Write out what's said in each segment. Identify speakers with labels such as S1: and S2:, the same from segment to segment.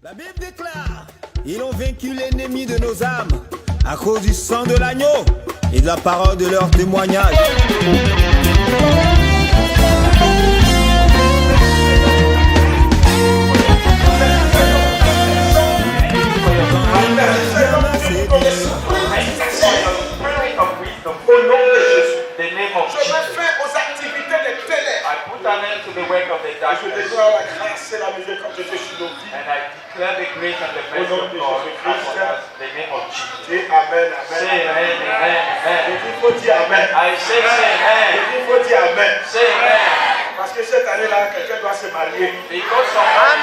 S1: La Bible déclare, ils ont vaincu l'ennemi de nos âmes à cause du sang de l'agneau et de la parole de leur témoignage.
S2: Au nom de Jésus, the name of
S3: Je mets
S2: Jesus.
S3: fin aux activités des ténèbres.
S2: I put an end to the work of the
S3: Et je
S2: darkness,
S3: déclare la grâce et la miséricorde de Dieu sur nos vies.
S2: and I declare the grace and the mercy of God upon us, the name of Jesus.
S3: Dis Amen,
S2: Say
S3: Amen.
S2: amen, amen,
S3: Je
S2: amen.
S3: dis, il faut dire Amen.
S2: I say
S3: Je
S2: amen,
S3: dis, il faut dire Amen.
S2: say amen.
S3: Parce que cette année-là, quelqu'un doit se marier.
S2: Because somebody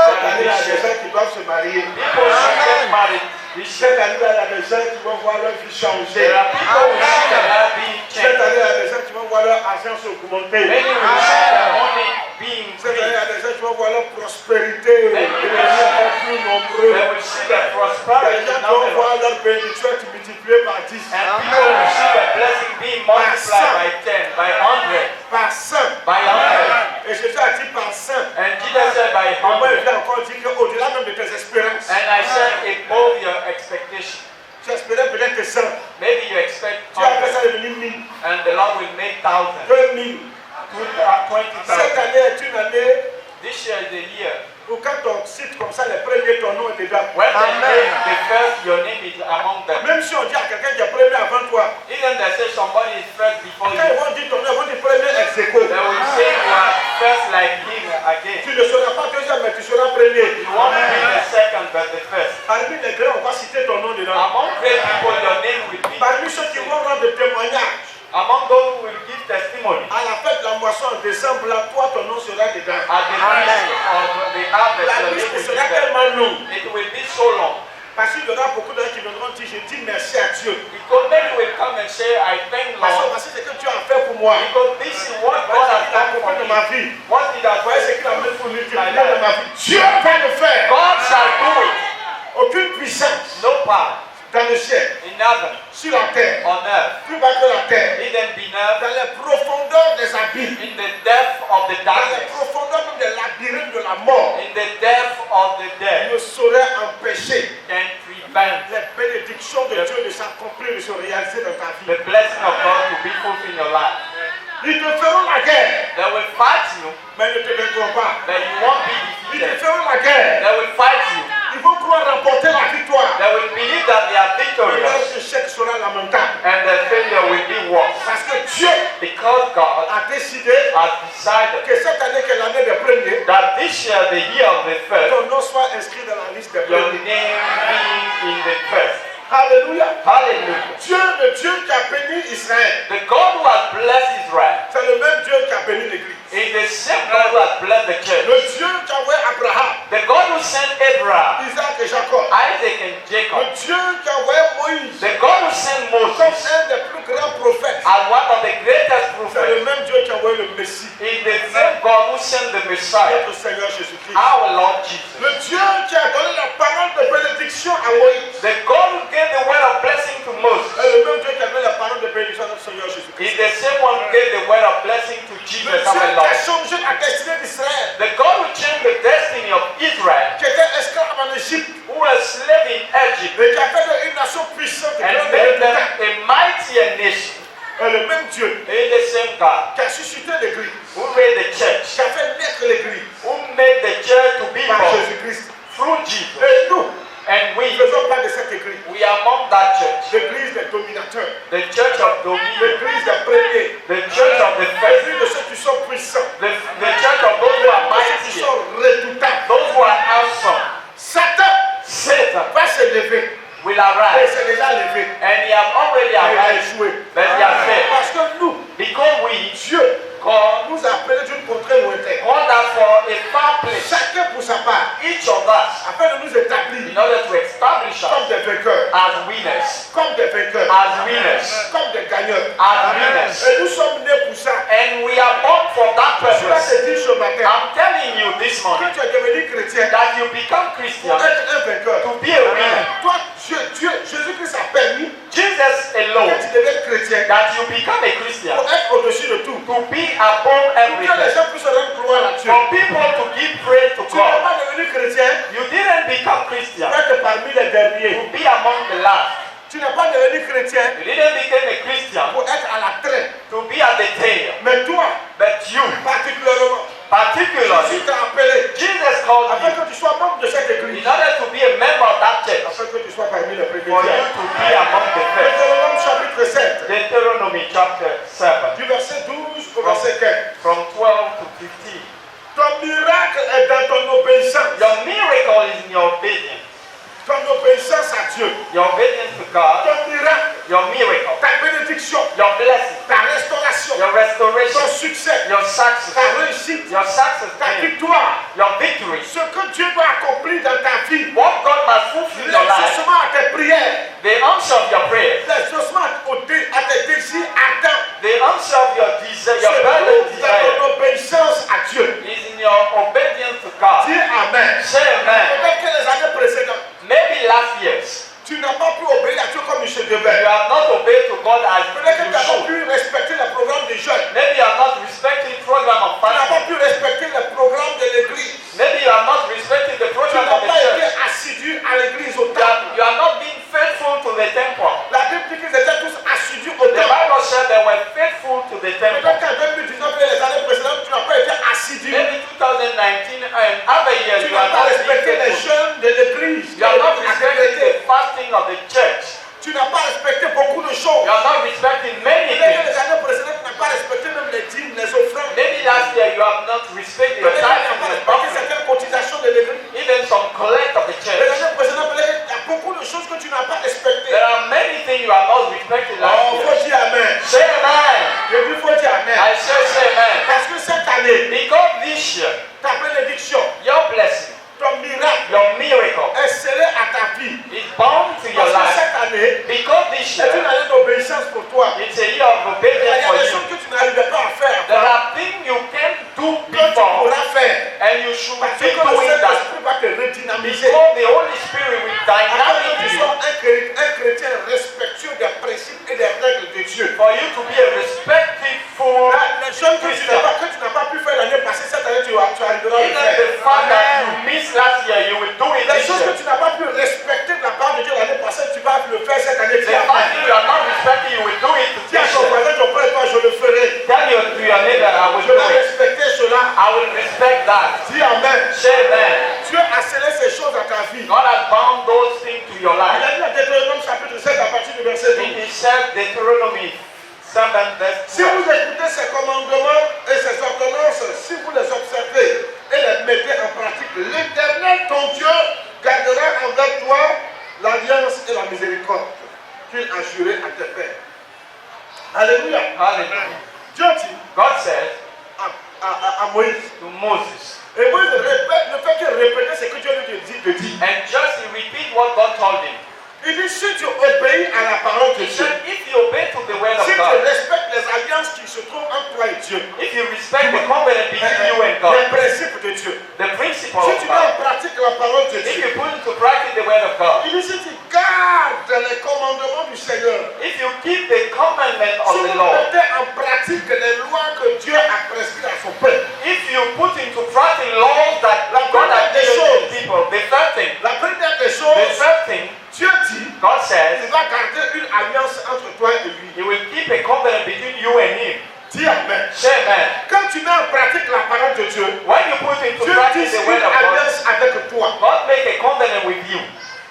S3: Cette année-là, il y a des gens qui doivent se marier.
S2: people should get married this
S3: Cette
S2: year.
S3: année-là, il y a des gens qui vont voir leur vie changer.
S2: There are people who see their life being
S3: Cette
S2: changed.
S3: année, il y a des gens qui vont voir leur argent s'augmenter.
S2: Many will see their money being
S3: Cette année, il y
S2: increased.
S3: a des gens qui vont voir leur prospérité devenir encore plus nombreux.
S2: They will see their
S3: Il y a des
S2: prosperity
S3: gens qui
S2: now.
S3: vont voir leur bénédiction être multipliée par 10,
S2: And people will see the blessing being multiplied by 10, by 100,
S3: par 100.
S2: by 100.
S3: Et Jésus a dit par 100.
S2: And Jesus said by
S3: Et moi, il
S2: 100.
S3: vient encore dire qu'au-delà même de tes espérances,
S2: And I said above your expectation.
S3: tu espérais peut-être 100.
S2: Maybe you expect
S3: Tu as fait ça
S2: 100,
S3: devenir 1000,
S2: and the Lord will make 1,000,
S3: 2000. Cette
S2: 20,000.
S3: année est une année
S2: This year is the year.
S3: où quand on cite comme ça les premiers, ton nom est dedans.
S2: When they name the first, your name is among them.
S3: Même si on dit à quelqu'un qui est premier avant toi,
S2: Even they say somebody is first before
S3: quand ils
S2: you,
S3: vont dire ton nom, ils vont dire premier ex aequo.
S2: they will say you are first like him again.
S3: Tu ne seras pas deuxième, mais tu seras premier.
S2: You won't be the second, but the first.
S3: Parmi les grands, on va citer ton nom dedans.
S2: Among great people, your name will be.
S3: Parmi ceux qui vont rendre des témoignages,
S2: Among those who will give testimony
S3: à la fête de la moisson en décembre, là, toi, ton nom sera dedans.
S2: at the feast of the harvest,
S3: La
S2: your name
S3: liste
S2: will be
S3: sera
S2: there.
S3: tellement longue.
S2: It will be so long.
S3: Parce qu'il y aura beaucoup de gens qui viendront dire, je dis merci à Dieu.
S2: Because many will come and say, I thank Lord.
S3: Parce que c'est ce que tu as fait pour moi.
S2: Because this is what God
S3: Voilà
S2: has
S3: ce qu'il a
S2: done for
S3: accompli
S2: me.
S3: dans ma vie.
S2: What did I
S3: Voilà ce
S2: do
S3: qu'il a mis pour
S2: in my
S3: multiplier dans
S2: life?
S3: ma vie. Dieu va le faire.
S2: God shall do it.
S3: Aucune puissance
S2: No power
S3: dans le ciel,
S2: in heaven,
S3: sur la terre,
S2: on earth,
S3: plus bas que la terre,
S2: even beneath,
S3: dans les profondeurs des abîmes,
S2: in the depth of the
S3: dans les
S2: darkness,
S3: profondeurs même des labyrinthes de la mort,
S2: in the depth of the dead,
S3: ne saurait empêcher
S2: can prevent
S3: les bénédictions de Dieu de s'accomplir, de se réaliser dans ta vie.
S2: the blessing of God to be fulfilled in your life.
S3: Ils te feront la guerre,
S2: They will fight you,
S3: mais ils ne te vaincront pas.
S2: but you won't be
S3: Ils te
S2: defeated.
S3: feront la guerre,
S2: They will fight you.
S3: ils vont pouvoir remporter la victoire.
S2: They will believe that they are
S3: Mais
S2: victorious,
S3: leur échec sera lamentable.
S2: and the failure will be worse.
S3: Parce que Dieu
S2: Because God
S3: a décidé
S2: has decided
S3: que cette année, qui est l'année des premiers,
S2: that this year, the year of the first,
S3: ton nom soit inscrit dans la liste des
S2: your
S3: premiers.
S2: name be in the first.
S3: Alléluia.
S2: Hallelujah.
S3: Dieu, le Dieu qui a béni Israël,
S2: The God who has blessed Israel
S3: c'est le même Dieu qui a béni l'Église.
S2: is the same God who has blessed the church.
S3: Le Dieu qui a envoyé Abraham,
S2: The God who sent Abraham,
S3: Isaac et Jacob.
S2: Isaac, and
S3: Le
S2: Jacob.
S3: Dieu qui a envoyé Moïse
S2: The God who sent
S3: comme
S2: Moses
S3: un des plus grands prophètes.
S2: as one of the greatest
S3: C'est le
S2: prophets
S3: même Dieu qui a envoyé le Messie,
S2: is the same God who sent the Messiah,
S3: notre Seigneur Jésus-Christ.
S2: our Lord Jesus.
S3: Le Dieu qui a donné la parole de bénédiction à Moïse.
S2: The God who gave the word of blessing to Moses
S3: Et le même Dieu qui a donné la parole de bénédiction à notre Seigneur
S2: is
S3: Jésus-Christ.
S2: the same one who gave the word of blessing to
S3: Le
S2: Jesus,
S3: Dieu
S2: our
S3: qui a
S2: Lord.
S3: changé la destinée d'Israël,
S2: The God who changed the destiny of Israel,
S3: qui était esclave en Égypte,
S2: who was slave in Egypt,
S3: et qui a fait une nation puissante et
S2: and
S3: grande
S2: made
S3: et
S2: them
S3: redoutable.
S2: a mighty nation,
S3: Et le même Dieu
S2: is the same God
S3: qui a suscité l'Église,
S2: who made the church,
S3: qui a fait naître l'Église
S2: who made the church to be
S3: par
S2: born
S3: Jésus-Christ.
S2: through Jesus.
S3: Et nous,
S2: And
S3: nous
S2: we
S3: faisons part de cette Église,
S2: are among that church,
S3: l'Église des dominateurs,
S2: the church of dominion,
S3: l'Église des premiers,
S2: the church of the first,
S3: l'Église de ceux qui sont puissants,
S2: the church of those who are
S3: de ceux qui
S2: mighty,
S3: sont redoutables.
S2: those who are awesome.
S3: Satan
S2: Satan
S3: va se lever,
S2: will
S3: et
S2: arise,
S3: s'est déjà levé,
S2: and he has already
S3: et il a
S2: arisen,
S3: échoué.
S2: but he has failed.
S3: Parce que nous,
S2: Because we,
S3: Dieu,
S2: God,
S3: nous a appelés d'une contrée lointaine,
S2: called us for a far place,
S3: chacun pour sa part,
S2: each of us,
S3: afin de nous établir
S2: in order to establish
S3: comme
S2: us
S3: des vainqueurs,
S2: as winners,
S3: comme des vainqueurs,
S2: comme
S3: des gagneurs.
S2: as winners.
S3: Et nous sommes nés pour ça.
S2: And we are born for that
S3: Cela
S2: purpose.
S3: se dit ce matin.
S2: I'm telling you this
S3: Quand
S2: morning
S3: tu es devenu chrétien,
S2: that you become Christian
S3: pour être un vainqueur,
S2: to be a winner.
S3: toi, Jésus-Christ a permis
S2: Jesus
S3: que
S2: alone,
S3: tu deviennes chrétien
S2: that you become a Christian,
S3: pour être au-dessus de tout.
S2: to be above
S3: Pour que les
S2: everything,
S3: gens puissent rendre gloire à Dieu.
S2: for people to give praise to
S3: Tu n'es
S2: God.
S3: pas devenu chrétien
S2: You didn't become Christian
S3: pour être parmi les derniers.
S2: to be among the last.
S3: Tu n'es pas devenu chrétien
S2: You didn't become a Christian
S3: pour être à la traite.
S2: to be at the tail.
S3: Mais toi,
S2: But you,
S3: particulièrement,
S2: particularly,
S3: Jésus t'a appelé
S2: Jesus called
S3: afin
S2: you
S3: que tu sois membre de cette
S2: in
S3: église.
S2: order to be a member of that church,
S3: Afin que tu sois parmi les premiers.
S2: for you to be among the first.
S3: Deutéronome chapitre 7,
S2: Deuteronomy chapter 7,
S3: du verset 12 au verset 15.
S2: from 12 to 15.
S3: Ton miracle est dans ton obéissance.
S2: Your miracle is in your obedience.
S3: Ton obéissance à Dieu.
S2: Your obedience to God,
S3: Ton miracle,
S2: your miracle,
S3: ta bénédiction,
S2: your blessing,
S3: ta restauration,
S2: your
S3: ton
S2: restoration,
S3: succès,
S2: your success,
S3: ta réussite,
S2: your success,
S3: ta victoire.
S2: your victory.
S3: Ce que Dieu doit accomplir dans ta vie.
S2: What God must fulfill in your life,
S3: L'exaucement à tes prières.
S2: the answer of your prayers,
S3: L'exaucement à tes désirs ardents.
S2: the answer of your desire,
S3: Se
S2: your burning
S3: trouve dans
S2: desire,
S3: ton obéissance à Dieu.
S2: is in your obedience to God.
S3: Dis Amen.
S2: Say amen.
S3: Peut-être que les années précédentes,
S2: Maybe last years,
S3: tu n'as pas pu obéir à Dieu comme il se
S2: you
S3: devait.
S2: have not obeyed to God as
S3: Peut-être que
S2: you
S3: tu n'as pas
S2: should.
S3: pu respecter le programme des jeunes.
S2: Maybe you have not respected the program of
S3: Tu n'as pas
S2: fasting.
S3: pu respecter le programme de l'église.
S2: Maybe you have not respected the
S3: Tu
S2: program
S3: n'as
S2: of the
S3: pas été
S2: church.
S3: assidu à l'église au
S2: You
S3: temple.
S2: have not been faithful to the temple.
S3: La Bible dit qu'ils étaient tous assidus au
S2: The
S3: temple.
S2: Bible said they were faithful to the
S3: Peut-être
S2: temple.
S3: qu'en 2019 et les années précédentes, tu n'as pas été assidu.
S2: Maybe 2019 and other years
S3: Tu
S2: you
S3: n'as
S2: have
S3: pas
S2: not been
S3: respecté les
S2: faithful.
S3: jeûnes de l'église.
S2: You have not
S3: à
S2: respected
S3: Créteil.
S2: the fasting of the church.
S3: Tu n'as pas respecté beaucoup de choses.
S2: You have not respected many
S3: Peut-être que les
S2: things.
S3: années précédentes, tu n'as pas respecté même les dîmes, les offrandes.
S2: Maybe last year you have not respected your
S3: Peut-être que tu n'as
S2: tithes
S3: pas
S2: and
S3: respecté
S2: offering.
S3: certaines cotisations de l'église.
S2: Even some collect of the
S3: Les
S2: church.
S3: années précédentes, peut-être qu'il y a beaucoup de choses que tu n'as pas respectées.
S2: There are many things you have not respected
S3: Oh,
S2: last
S3: faut
S2: year.
S3: dire Amen.
S2: Say amen.
S3: Je dis, faut dire Amen.
S2: I say amen.
S3: Parce que cette année,
S2: Because this year,
S3: ta bénédiction,
S2: your blessing,
S3: ton miracle
S2: your miracle
S3: est scellé à ta vie.
S2: is bound to your
S3: Parce que
S2: life.
S3: cette année
S2: Because this
S3: est une
S2: year,
S3: année d'obéissance pour toi.
S2: it's a year of
S3: Il y
S2: obedience
S3: a
S2: for
S3: des
S2: you.
S3: choses que tu n'arrivais pas à faire.
S2: There are things you can do
S3: Que tu
S2: before,
S3: pourras faire.
S2: and you should
S3: Parce
S2: be
S3: que le
S2: doing that.
S3: Saint-Esprit va te redynamiser.
S2: Because the Holy Spirit will
S3: Afin que
S2: dynamic
S3: tu
S2: you
S3: sois un chrétien respectueux des principes et des règles de Dieu.
S2: for you to be a respectful.
S3: Les choses que tu n'as pas pu faire l'année passée, cette année tu arriveras à le
S2: Even the
S3: faire.
S2: fact that you missed last year, you will do it
S3: Les
S2: this
S3: choses que
S2: year.
S3: tu n'as pas pu respecter de la part de Dieu l'année passée, tu vas le faire cette année.
S2: The fact that you are not respecting, you will do it
S3: Dis à
S2: this
S3: ton
S2: year.
S3: voisin, ton frère, toi, je le ferai.
S2: Tell to your neighbor, I will
S3: Je
S2: do
S3: vais
S2: it.
S3: respecter cela.
S2: I will respect that.
S3: Dis Amen.
S2: Say amen.
S3: Dieu a scellé ces choses à ta vie.
S2: God has bound those things to your
S3: Il
S2: life.
S3: a dit à Deutéronome chapitre 7 à partir du verset 12.
S2: It is said, Deuteronomy 7 verse
S3: Si
S2: 12.
S3: vous écoutez ces commandements et ces ordonnances, si vous les observez et les mettez en pratique, l'Éternel, ton Dieu, gardera envers toi l'alliance et la miséricorde qu'il a juré à tes pères. Alléluia.
S2: Hallelujah.
S3: Dieu dit
S2: God said
S3: à Moïse,
S2: to Moses,
S3: et Moïse répète, le fait qu'il répétait ce que Dieu lui dit.
S2: and just repeat what God told him.
S3: Il dit, si tu obéis à la parole de
S2: He
S3: Dieu,
S2: said, if you obey to the word of
S3: si tu
S2: God,
S3: respectes les alliances qui se trouvent entre toi et Dieu,
S2: if you respect the covenant between you and
S3: les
S2: God,
S3: principes de Dieu,
S2: the principle
S3: si
S2: of
S3: tu mets en
S2: God,
S3: pratique la parole de
S2: if
S3: Dieu,
S2: you put into practice the word of God,
S3: il dit, si tu gardes les commandements du Seigneur,
S2: if you keep the commandment
S3: si
S2: of
S3: vous
S2: the Lord,
S3: mettez en pratique les lois que Dieu a prescrites à son peuple,
S2: if you put into practice laws that God has given to people, the third thing,
S3: la première des
S2: the
S3: choses,
S2: third thing,
S3: Dieu dit,
S2: God
S3: il
S2: says,
S3: va garder une alliance entre toi et lui.
S2: He will keep a covenant between you and Him.
S3: Dis Amen.
S2: Say amen.
S3: Quand tu mets en pratique la parole de Dieu,
S2: When you put into
S3: Dieu
S2: practice
S3: tisse
S2: the
S3: une
S2: word of God,
S3: alliance avec toi.
S2: God make a covenant with you.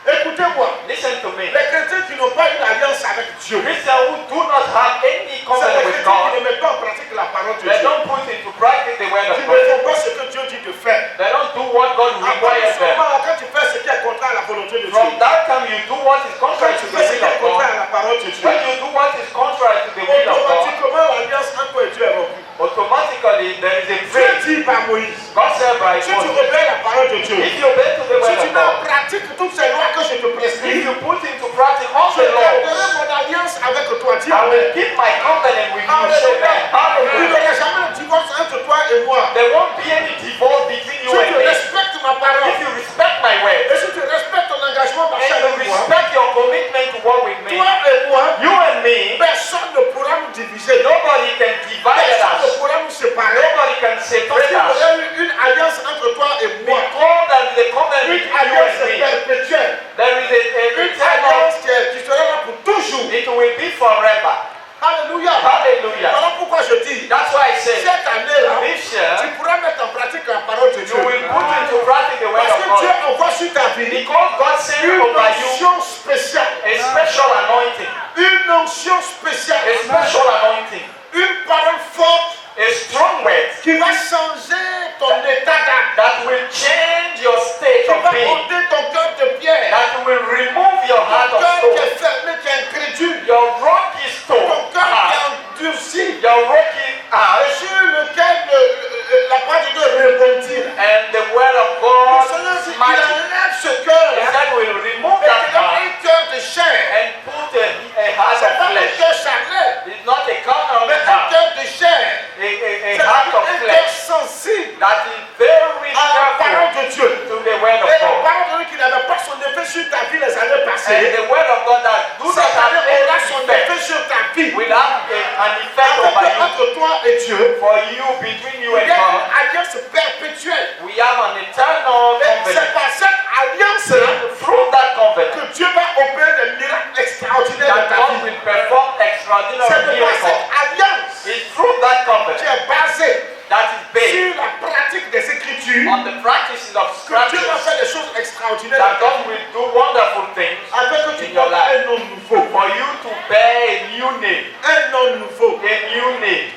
S3: Écoutez-moi,
S2: Listen to me.
S3: les chrétiens qui n'ont pas une alliance avec Dieu,
S2: Christians who do not have any
S3: c'est
S2: covenant
S3: les
S2: with
S3: chrétiens qui ne
S2: God,
S3: mettent pas en pratique la parole de
S2: they
S3: Dieu.
S2: don't put into practice the word of
S3: Qui ne
S2: God.
S3: font pas ce que Dieu dit de faire.
S2: They don't do what God
S3: À partir
S2: requires
S3: de ce
S2: them.
S3: moment, quand tu fais ce qui est contraire à la volonté de Dieu,
S2: From that time, you do what is
S3: quand
S2: contrary
S3: tu
S2: to the
S3: fais ce qui
S2: will
S3: est
S2: of
S3: contraire
S2: God.
S3: à la parole de Dieu,
S2: When you do what is contrary to the will of God,
S3: automatiquement l'alliance entre toi et Dieu est rompue.
S2: automatically there is a
S3: Dieu
S2: break.
S3: dit par Moïse,
S2: God said by
S3: si tu
S2: Moses,
S3: obéis la parole de Dieu,
S2: if you obey to the
S3: si
S2: word
S3: tu
S2: of
S3: mets en
S2: God,
S3: pratique toutes ces lois que je te
S2: if
S3: prescris,
S2: you put into practice all
S3: je
S2: the laws,
S3: garderai mon alliance avec toi. Dis
S2: I will
S3: Amen.
S2: keep my covenant with you. Say amen.
S3: Il n'y
S2: Hallelujah.
S3: aura jamais de divorce entre toi et moi.
S2: There won't be any divorce between
S3: Si
S2: you and
S3: tu
S2: me.
S3: respectes ma parole,
S2: If you respect my word,
S3: et si tu respectes ton engagement
S2: and
S3: marcher
S2: you
S3: avec moi,
S2: respect your commitment to work with me,
S3: toi et moi,
S2: you and me,
S3: personne ne pourra nous diviser.
S2: nobody can divide
S3: Personne ne
S2: us.
S3: pourra nous séparer.
S2: Nobody can
S3: Parce
S2: separate
S3: qu'il y
S2: us.
S3: aura eu une alliance entre toi et moi.
S2: Because there is a covenant
S3: Une
S2: between you
S3: alliance
S2: and me.
S3: perpétuelle.
S2: There is a
S3: Une
S2: eternal,
S3: alliance qui sera là pour toujours.
S2: it will be forever.
S3: Alléluia.
S2: Hallelujah.
S3: Voilà pourquoi je dis,
S2: That's why I say,
S3: cette année-là,
S2: this year,
S3: tu pourras mettre en pratique la parole de Dieu.
S2: you will put into practice the word
S3: Parce
S2: of
S3: que Dieu
S2: God.
S3: envoie sur ta vie
S2: Because God sent
S3: une
S2: over you
S3: onction spéciale.
S2: a special anointing.
S3: Une onction spéciale.
S2: A special anointing.
S3: Une parole forte
S2: A strong word
S3: qui va changer ton état d'âme.
S2: that will change your state
S3: Qui
S2: of
S3: va
S2: being.
S3: ôter ton cœur de pierre.
S2: That will remove your heart
S3: Ton
S2: of
S3: cœur qui
S2: stone.
S3: est fermé, qui est incrédule.
S2: Your rocky stone.
S3: Ton cœur qui
S2: Heart.
S3: est endurci.
S2: Your rocky heart.
S3: Et sur lequel la parole de Dieu rebondit.
S2: And the word of
S3: Le
S2: God
S3: Seigneur dit, il
S2: smite it.
S3: enlève ce cœur-là.
S2: And that will remove
S3: Et
S2: that
S3: il donne
S2: heart
S3: un cœur de chair.
S2: and put a heart
S3: C'est
S2: of
S3: pas un
S2: flesh.
S3: cœur charnel,
S2: It's not a carnal
S3: mais un
S2: heart.
S3: cœur de chair.
S2: A
S3: C'est
S2: heart of
S3: un cœur
S2: flesh
S3: sensible
S2: that is very
S3: à la parole
S2: careful
S3: de Dieu.
S2: to the word of
S3: Et la
S2: God.
S3: parole de Dieu qui n'avait pas son effet sur ta vie les années
S2: And
S3: passées,
S2: the word of God that do not
S3: cette
S2: have
S3: année aura son
S2: any
S3: effet
S2: effect
S3: sur ta vie.
S2: will have an effect
S3: Avec
S2: over you.
S3: entre toi et Dieu,
S2: For you, between you
S3: il
S2: and
S3: y a une
S2: God,
S3: alliance perpétuelle.
S2: we have an eternal
S3: Et c'est
S2: covenant.
S3: par cette alliance-là
S2: Through that covenant,
S3: que Dieu va opérer des miracles extraordinaires
S2: that
S3: dans ta
S2: God
S3: vie.
S2: will perform
S3: C'est
S2: extraordinary
S3: de par
S2: miracles.
S3: cette alliance
S2: It's through that
S3: qui
S2: covenant
S3: est basée
S2: that is based
S3: sur la pratique des Écritures
S2: on the practices of
S3: que Dieu va
S2: scriptures
S3: faire des choses extraordinaires
S2: that
S3: dans ta
S2: God
S3: vie.
S2: will do wonderful things
S3: Afin que tu
S2: in your
S3: portes
S2: life.
S3: un nom nouveau.
S2: For you to bear a new name.
S3: Un nom nouveau.
S2: A new name.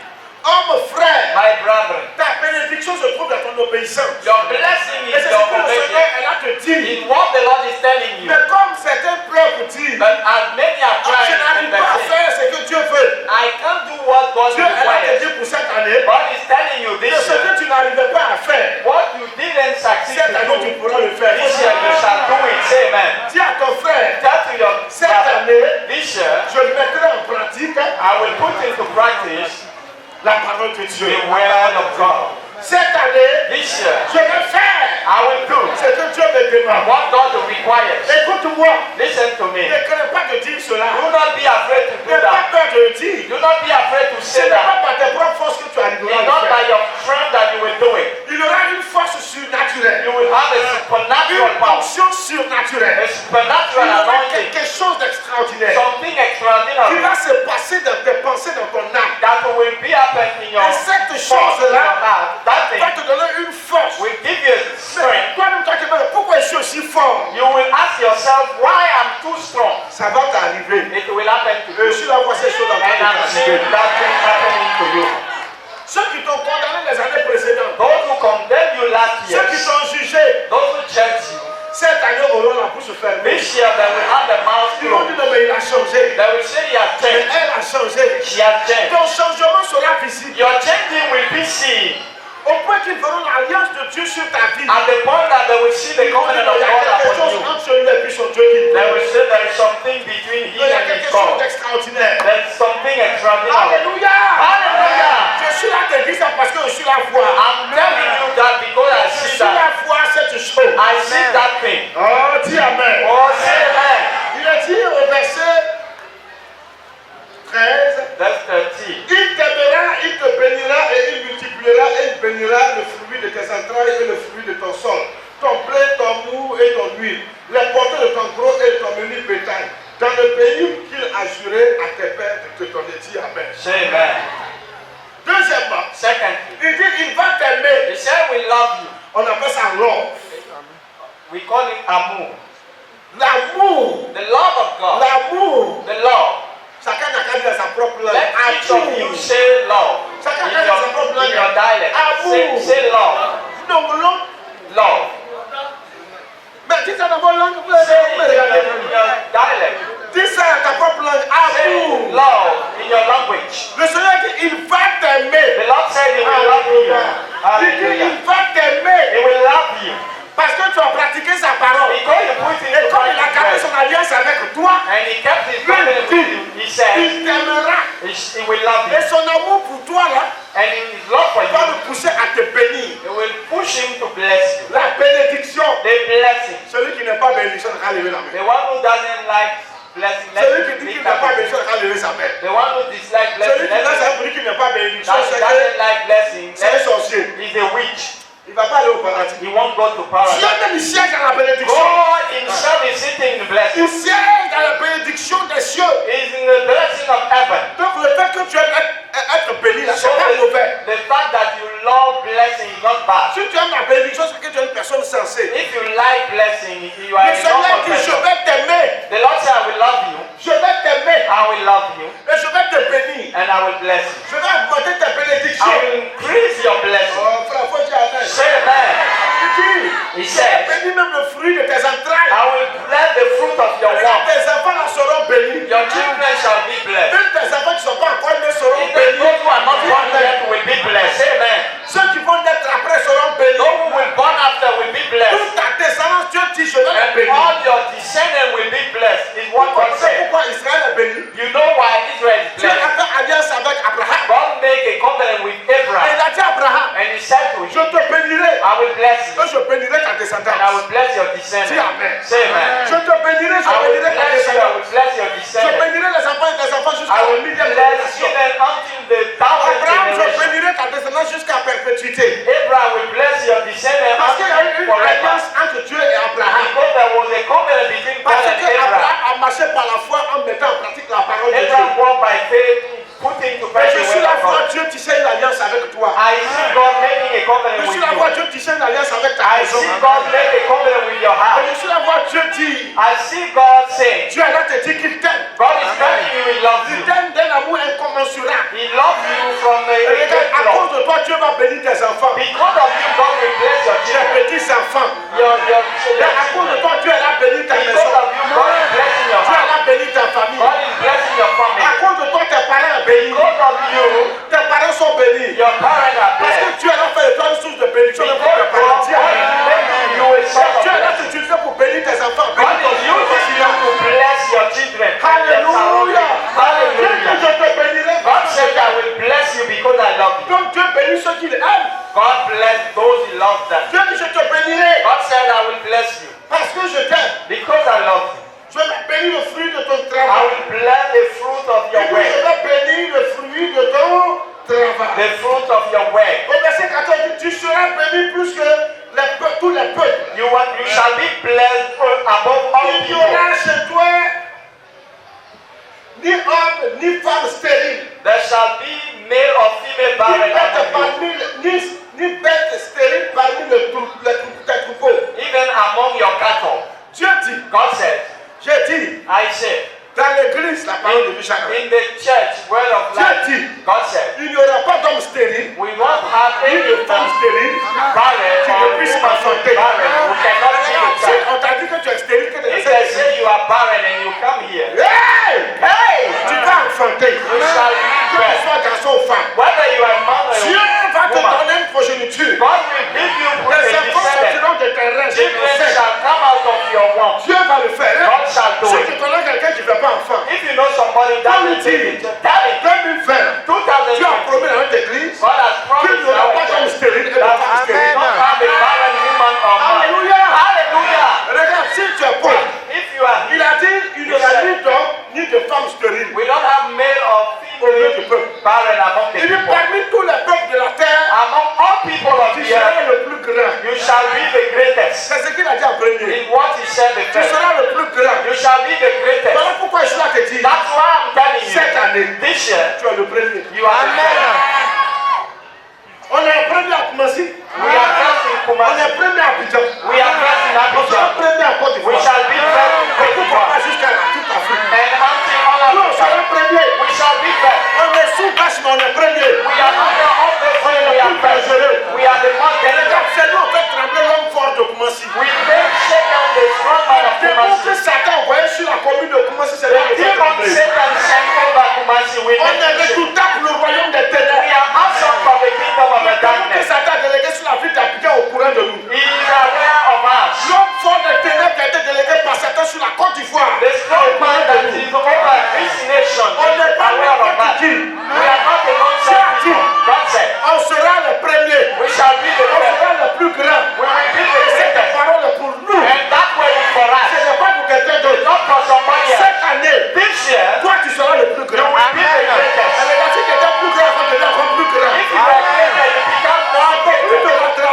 S3: Homme frère,
S2: My brethren,
S3: ta bénédiction se trouve dans ton obéissance.
S2: your blessing
S3: Et
S2: is
S3: c'est ce
S2: your
S3: que le Seigneur
S2: obedience.
S3: elle a te dit.
S2: In what the Lord is telling you.
S3: Mais comme certains pleurent pour dire,
S2: But as many are
S3: je
S2: trying
S3: n'arrive
S2: and
S3: pas à
S2: they're saying,
S3: faire ce que Dieu veut.
S2: I can't do what God
S3: Dieu elle a te
S2: requires.
S3: dit pour cette année,
S2: God is telling you
S3: que
S2: this
S3: ce que
S2: year,
S3: tu n'arrivais pas à faire,
S2: what you didn't succeed
S3: cette année
S2: to
S3: tu
S2: do,
S3: pourras le faire.
S2: this year you shall do it. Say amen.
S3: Dis à ton frère,
S2: Tell to your
S3: cette
S2: brother,
S3: année,
S2: this year,
S3: je mettrai en pratique
S2: I will put into practice
S3: la parole de Dieu.
S2: the word of God.
S3: Cette année,
S2: This year,
S3: je vais faire
S2: I will do
S3: ce que Dieu me demande.
S2: what God requires.
S3: Écoute-moi,
S2: Listen to me.
S3: ne crains pas de dire cela.
S2: Do not be afraid to do
S3: N'aie pas
S2: that.
S3: peur de le dire.
S2: Do not be afraid to
S3: Ce
S2: say
S3: n'est
S2: that.
S3: pas par tes propres forces que tu arriveras à
S2: It's
S3: le
S2: not by
S3: faire.
S2: your strength that you will do it.
S3: Il y aura une force surnaturelle,
S2: You will have a supernatural
S3: une
S2: power,
S3: onction surnaturelle.
S2: a supernatural
S3: Il y aura
S2: anointing,
S3: quelque chose d'extraordinaire
S2: something
S3: qui
S2: extraordinary
S3: va se passer dans tes pensées, dans ton âme.
S2: that will be happening in your
S3: Et cette
S2: thoughts, in your
S3: chose-là
S2: heart. That
S3: va
S2: thing
S3: te donner une force.
S2: will give you
S3: Mais
S2: strength.
S3: toi-même, toi qui me dis, pourquoi je suis aussi fort?
S2: You will ask yourself why I'm too strong.
S3: Ça va t'arriver.
S2: It will happen to
S3: Et je
S2: you.
S3: suis là pour ces choses en train
S2: And
S3: de
S2: I'm seeing
S3: t'arriver.
S2: that thing happening to you.
S3: Ceux qui t'ont condamné les années précédentes,
S2: Those who condemned you last
S3: ceux qui
S2: year,
S3: t'ont jugé,
S2: those who judged you,
S3: cette année auront la bouche fermée.
S2: this year they will have the mouth
S3: Ils vont
S2: closed.
S3: dire non, mais il a changé.
S2: They will say he has
S3: Mais
S2: changed.
S3: elle a changé.
S2: She has changed.
S3: Ton changement sera visible.
S2: Your changing will be seen
S3: Au point qu'ils feront l'alliance de Dieu sur ta vie.
S2: at the point that they will see the
S3: Ils vont dire
S2: covenant
S3: non, il
S2: of
S3: y a
S2: God
S3: quelque
S2: upon
S3: chose
S2: you.
S3: entre celui-là et puis son Dieu qui
S2: They
S3: nous
S2: will say there is something between him
S3: il y a
S2: and his
S3: quelque chose
S2: God.
S3: d'extraordinaire.
S2: There's something extraordinary.
S3: Alléluia.
S2: Hallelujah.
S3: Je suis là de dire ça parce que je suis la foi.
S2: I'm telling you that because I
S3: Je
S2: see
S3: suis
S2: that.
S3: la foi à cette chose.
S2: I see that thing.
S3: Oh, dis Amen.
S2: Oh, say amen.
S3: Il est dit au verset 13,
S2: Verse 13.
S3: il t'aimera, il te bénira et il multipliera et il bénira le fruit de tes entrailles et le fruit de ton sol, ton blé, ton mou et ton huile, les portées de ton gros et ton menu bétail, dans le pays qu'il a juré à tes pères de te donner. Dis Amen.
S2: Say amen.
S3: Deuxièmement,
S2: Secondly,
S3: il dit il va t'aimer.
S2: he said we love you.
S3: On appelle ça love.
S2: We call it amour.
S3: L'amour.
S2: The love of God.
S3: L'amour.
S2: The love.
S3: Chacun n'a qu'à dire sa propre langue.
S2: Let each of you say love.
S3: Chacun
S2: In
S3: a sa propre
S2: your, in
S3: langue.
S2: your dialect.
S3: Amour.
S2: Say love.
S3: Nous voulons.
S2: Love.
S3: Mais dis ça dans votre langue.
S2: Say it in your dialect.
S3: Dis ça dans ta propre langue.
S2: Say
S3: Amour.
S2: love in your language.
S3: Le Seigneur dit il va t'aimer.
S2: The Lord said he will love you.
S3: Il dit
S2: Hallelujah.
S3: il va t'aimer.
S2: He will love you.
S3: Parce que tu as pratiqué sa parole.
S2: Because you put it
S3: Et
S2: into
S3: comme il a gardé
S2: practice
S3: son alliance avec toi,
S2: and he kept his covenant with you, he said
S3: il t'aimera.
S2: he will love
S3: Et
S2: you.
S3: son amour pour toi là
S2: And in his love for
S3: va
S2: you,
S3: le pousser à te bénir.
S2: he will push him to bless you.
S3: La bénédiction.
S2: The blessing.
S3: Celui qui n'est pas bénédiction n'a qu'à lever la main.
S2: The one who doesn't like blessing, let
S3: Celui qui
S2: him
S3: dit qu'il
S2: lift
S3: n'est
S2: up
S3: pas
S2: his
S3: bénédiction n'a qu'à lever sa main.
S2: The one who dislikes
S3: Celui
S2: blessing,
S3: qui
S2: let
S3: laisse un
S2: him
S3: bruit qui n'est pas bénédiction,
S2: that
S3: c'est
S2: doesn't like blessing,
S3: un sorcier.
S2: he's a witch.
S3: Il ne va pas aller au paradis.
S2: He won't go to
S3: Dieu
S2: paradise.
S3: même il siège à la bénédiction.
S2: God himself like blessing, if you are
S3: Le
S2: a
S3: Seigneur
S2: normal
S3: dit, je
S2: person.
S3: vais t'aimer,
S2: The Lord said, I will love you,
S3: je vais t'aimer,
S2: I will love you,
S3: et je vais te bénir.
S2: and I will bless you.
S3: Je vais augmenter tes
S2: I
S3: bénédictions.
S2: will increase your blessing.
S3: Oh frère, faut dire amen.
S2: Say amen.
S3: Il dit,
S2: He
S3: je vais
S2: said,
S3: bénir même le fruit de tes entrailles.
S2: I will bless the fruit of your
S3: Regarde,
S2: womb.
S3: tes enfants là seront bénis.
S2: Your children shall be blessed.
S3: Même tes enfants qui ne sont pas encore nés seront
S2: Even
S3: bénis.
S2: those who are not born yet will be blessed. Amen.
S3: Ceux qui vont naître après seront bénis.
S2: Those who will born after will be blessed.
S3: Toute ta descendance, Dieu dit, je vais les
S2: And
S3: bénir.
S2: all your descendants will be blessed. Is what
S3: Vous
S2: God
S3: savez
S2: said.
S3: pourquoi Israël est béni?
S2: You know why Israel is
S3: Dieu a
S2: blessed?
S3: fait alliance avec Abraham.
S2: God made a covenant with
S3: Et
S2: Abraham.
S3: il a dit à Abraham,
S2: And he said to
S3: je
S2: him,
S3: te bénirai.
S2: I will bless you.
S3: Et je bénirai ta
S2: And I
S3: descendance.
S2: will bless your
S3: Dis
S2: descendants.
S3: amen.
S2: Say amen.
S3: Je te bénirai, je
S2: I will
S3: bénirai ta
S2: bless you. I
S3: descendance.
S2: will bless your
S3: Je
S2: descendants.
S3: bénirai les enfants et tes enfants jusqu'à
S2: I
S3: la
S2: will
S3: millième
S2: bless
S3: génération.
S2: even until the thousandth
S3: Abraham, je
S2: generation.
S3: bénirai ta descendance jusqu'à perpétuité.
S2: Abraham will bless your descendants
S3: Parce qu'il y a eu une
S2: forever.
S3: alliance entre Dieu et Abraham.
S2: Because there was a covenant between God
S3: Parce
S2: and
S3: que
S2: Abraham.
S3: Abraham a marché par la foi en mettant en pratique la parole de Dieu.
S2: Abraham walked by faith, putting to
S3: Et
S2: practice
S3: je
S2: the
S3: suis
S2: word
S3: la
S2: of
S3: foi,
S2: God.
S3: Dieu tissait une alliance avec toi.
S2: I see God making a covenant
S3: Je
S2: with
S3: suis la
S2: you.
S3: voix, Dieu tissait une alliance avec ta
S2: I
S3: maison.
S2: see God make a covenant with your
S3: Et
S2: house.
S3: je suis la voix, Dieu dit,
S2: I see God saying,
S3: Dieu là te dit qu'il t'aime.
S2: God is telling you He loves
S3: Il
S2: you.
S3: t'aime d'un amour incommensurable.
S2: He loves you from a
S3: Et regarde,
S2: great
S3: à
S2: love.
S3: cause de toi, Dieu va bénir tes enfants.
S2: Because of you, God will bless your
S3: Tes
S2: children.
S3: petits enfants.
S2: Your
S3: Et à cause de toi, Dieu a béni ta
S2: Because
S3: maison.
S2: of you, God is blessing your
S3: Dieu
S2: house.
S3: a béni ta famille.
S2: God is blessing your
S3: À
S2: family.
S3: cause de toi, tes parents sont bénis.
S2: Because of you,
S3: Tes parents sont bénis.
S2: your parents are
S3: Parce que
S2: blessed.
S3: Dieu a fait de toi une source de bénédiction même pour
S2: Because
S3: tes parents.
S2: God
S3: Dis amen.
S2: is making you a son of
S3: Dieu a
S2: blessing.
S3: t'utilisé pour bénir tes enfants.
S2: God
S3: Bénis ton
S2: is using you to bless your children. and their
S3: Alléluia.
S2: surroundings.
S3: Dieu dit, je
S2: Hallelujah.
S3: te bénirai.
S2: God said, I will bless you because I love you.
S3: Donc Dieu bénit ceux qui l'aiment.
S2: God bless those He loves them.
S3: Dieu dit, je te bénirai
S2: God said, I will bless you
S3: parce que je t'aime.
S2: because I love you.
S3: Je vais bénir le fruit de ton
S2: I
S3: travail.
S2: will bless the fruit of
S3: Et
S2: your
S3: puis,
S2: work.
S3: je vais bénir le fruit de ton travail.
S2: The fruit of your work.
S3: Au verset 14, il dit, tu seras béni plus que tous les peuples.
S2: You shall be blessed above all
S3: Il n'y
S2: people.
S3: aura chez toi ni homme ni femme stérile.
S2: There shall be male or female
S3: Ni
S2: barren
S3: bête
S2: among you,
S3: ni bête stérile parmi tes troupeaux.
S2: even among your cattle.
S3: Dieu dit,
S2: God said,
S3: j'ai dit,
S2: I said,
S3: dans l'église, la parole de Michel,
S2: in the church, word of life,
S3: Dieu dit,
S2: God said,
S3: il n'y aura pas d'homme stérile,
S2: we won't have
S3: ni
S2: any
S3: de femme stérile.
S2: barren
S3: Tu
S2: or
S3: ne puisses
S2: woman
S3: m'enfanter.
S2: barren who cannot see the
S3: Si
S2: child.
S3: on t'a dit que tu es stérile, que tu
S2: If
S3: es
S2: they
S3: stérile.
S2: say you are barren and you come here,
S3: Hey!
S2: hey,
S3: Tu vas enfanter.
S2: you shall
S3: Que
S2: be
S3: tu
S2: blessed.
S3: sois garçon ou femme.
S2: Whether you are a man or
S3: Dieu
S2: a
S3: va te
S2: woman,
S3: donner une progéniture.
S2: God will give you a
S3: Les enfants
S2: descendant.
S3: sortiront de tes reins. Je le
S2: Children
S3: sais.
S2: shall come out of your womb.
S3: Dieu va le faire. Hein?
S2: God shall do
S3: Si
S2: it.
S3: tu connais quelqu'un qui ne fait pas enfant,
S2: If you know somebody that
S3: Tell
S2: will
S3: me,
S2: take it, tell it.
S3: 2020, Dieu a
S2: 2020.
S3: promis dans notre église
S2: God has
S3: qu'il
S2: promised
S3: n'y aura pas
S2: our
S3: d'homme
S2: church
S3: stérile et de
S2: that
S3: femme
S2: we will
S3: stérile.
S2: not have a barren woman or man.
S3: Alléluia.
S2: Hallelujah.
S3: Regarde, si tu es pauvre,
S2: If you are
S3: il a dit il n'y aura ni d'homme ni de femme stérile.
S2: we don't have male or female barren among the
S3: Il dit
S2: people.
S3: parmi tous les peuples de la terre,
S2: Among all people of
S3: tu
S2: the earth,
S3: seras le plus grand.
S2: you shall be the greatest.
S3: C'est ce qu'il a dit en premier.
S2: In what he said the
S3: Tu
S2: first.
S3: seras le plus grand.
S2: You shall be the greatest.
S3: Voilà pourquoi je suis là te dire,
S2: That's why I'm telling
S3: cette
S2: you,
S3: année,
S2: this year,
S3: tu es le premier.
S2: you are the first.
S3: On est le premier à Kumasi.
S2: We are first in
S3: On
S2: Kumasi.
S3: est le premier à Abidjan.
S2: We are first in
S3: On sera
S2: Abidjan.
S3: le premier à Côte
S2: We
S3: d'Ivoire.
S2: shall be first in
S3: Et
S2: Côte
S3: pourquoi
S2: d'Ivoire.
S3: pas jusqu'à toute Afrique.
S2: And until all
S3: Nous, on sera
S2: Africa,
S3: le premier.
S2: we shall be first.
S3: On est sous vache, mais on est premier.
S2: We are under all the
S3: On est
S2: we
S3: le
S2: are
S3: plus
S2: first.
S3: dangereux.
S2: We are the most dangerous.
S3: C'est nous, on fait trembler l'homme fort de Kumasi.
S2: We make shake down the strong man of
S3: Le démon que
S2: Kumasi.
S3: Satan envoyé sur la commune de Kumasi, c'est
S2: The
S3: là qu'on fait
S2: demon
S3: trembler.
S2: Satan sent over Kumasi. We
S3: On est
S2: make shake.
S3: redoutable pour le royaume des
S2: We
S3: ténèbres.
S2: are absent from the kingdom of
S3: Le
S2: the
S3: démon que
S2: darkness.
S3: Satan a délégué sur la ville d'Abidjan au courant de nous.
S2: He is aware of us.
S3: L'homme fort des ténèbres qui a été délégué par Satan sur la Côte d'Ivoire.
S2: The strong man that is over this nation
S3: On n'est
S2: is
S3: pas
S2: aware of
S3: n'importe
S2: us.
S3: qui.
S2: We are not the non-self people. God said,
S3: On sera les premiers.
S2: we shall be the
S3: On
S2: first.
S3: sera les plus grands.
S2: We will be the
S3: Et cette
S2: greatest.
S3: parole est pour nous.
S2: And that word is for
S3: Ce
S2: us.
S3: n'est pas pour quelqu'un d'autre.
S2: Not for somebody else.
S3: Cette année,
S2: This year,
S3: toi tu seras le plus
S2: you
S3: grand.
S2: will be the
S3: Et
S2: greatest.
S3: les gars, si quelqu'un plus grand, va devenir encore plus grand.
S2: If you are greater, you become more
S3: Plus de
S2: greater.
S3: la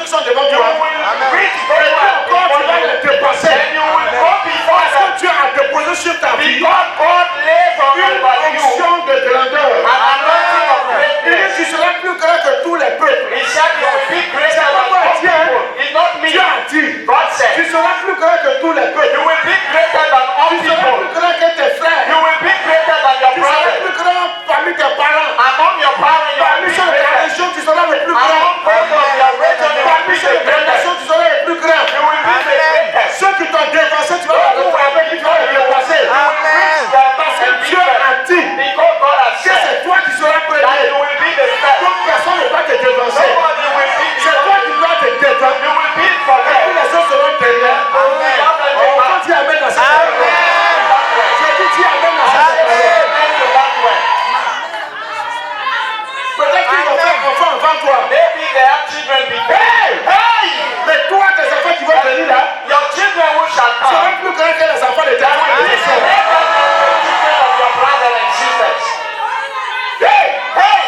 S3: qui sont devant
S2: You
S3: toi.
S2: will reach
S3: Et
S2: very
S3: puis encore, tu vas les dépasser.
S2: And you will go before
S3: Parce
S2: them.
S3: que Dieu a déposé sur ta vie
S2: Because God lays on
S3: une
S2: you
S3: onction de grandeur.
S2: an anointing of
S3: Il dit,
S2: greatness.
S3: tu seras plus grand que tous les peuples.
S2: He said you will be greater than all people. It's not me.
S3: Dieu a dit,
S2: God
S3: tu
S2: said
S3: seras plus grand que tous les
S2: you
S3: peuples.
S2: will be greater than all
S3: Tu seras
S2: people.
S3: plus grand que tes frères.
S2: You will be greater than your
S3: Tu seras
S2: brothers.
S3: plus grand parmi tes parents.
S2: Among your parents, you will
S3: Parmi
S2: be
S3: ceux de ta
S2: greater.
S3: région, tu seras le plus
S2: Among
S3: grand.
S2: people of your region, you will
S3: Parmi
S2: be
S3: ceux
S2: the
S3: de ta nation,
S2: greatest.
S3: tu seras le plus grand.
S2: You will be the greatest.
S3: Ceux qui t'ont dépassé, tu vas les rattraper, puis tu vas les dépasser. Parce que Dieu a dit
S2: Because God has
S3: que
S2: said
S3: c'est toi qui seras
S2: that
S3: premier.
S2: you will be the first.
S3: Donc personne ne va te dévancer.
S2: Nobody will be
S3: C'est toi qui dois te défendre.
S2: You will be
S3: Et
S2: for
S3: puis
S2: them.
S3: les autres seront derrière. Oh, quand tu amènes à cette parole, j'ai dit tu amènes à cette parole. Peut-être qu'ils vont faire enfant avant toi.
S2: Maybe they have children before.
S3: Hey! Mais toi, tes enfants qui vont venir là,
S2: Your children who shall come
S3: seront plus grands que les enfants de tes
S2: will
S3: frères et
S2: be
S3: tes sœurs.
S2: greater than the children of your brothers and sisters.
S3: Hey!
S2: Hey!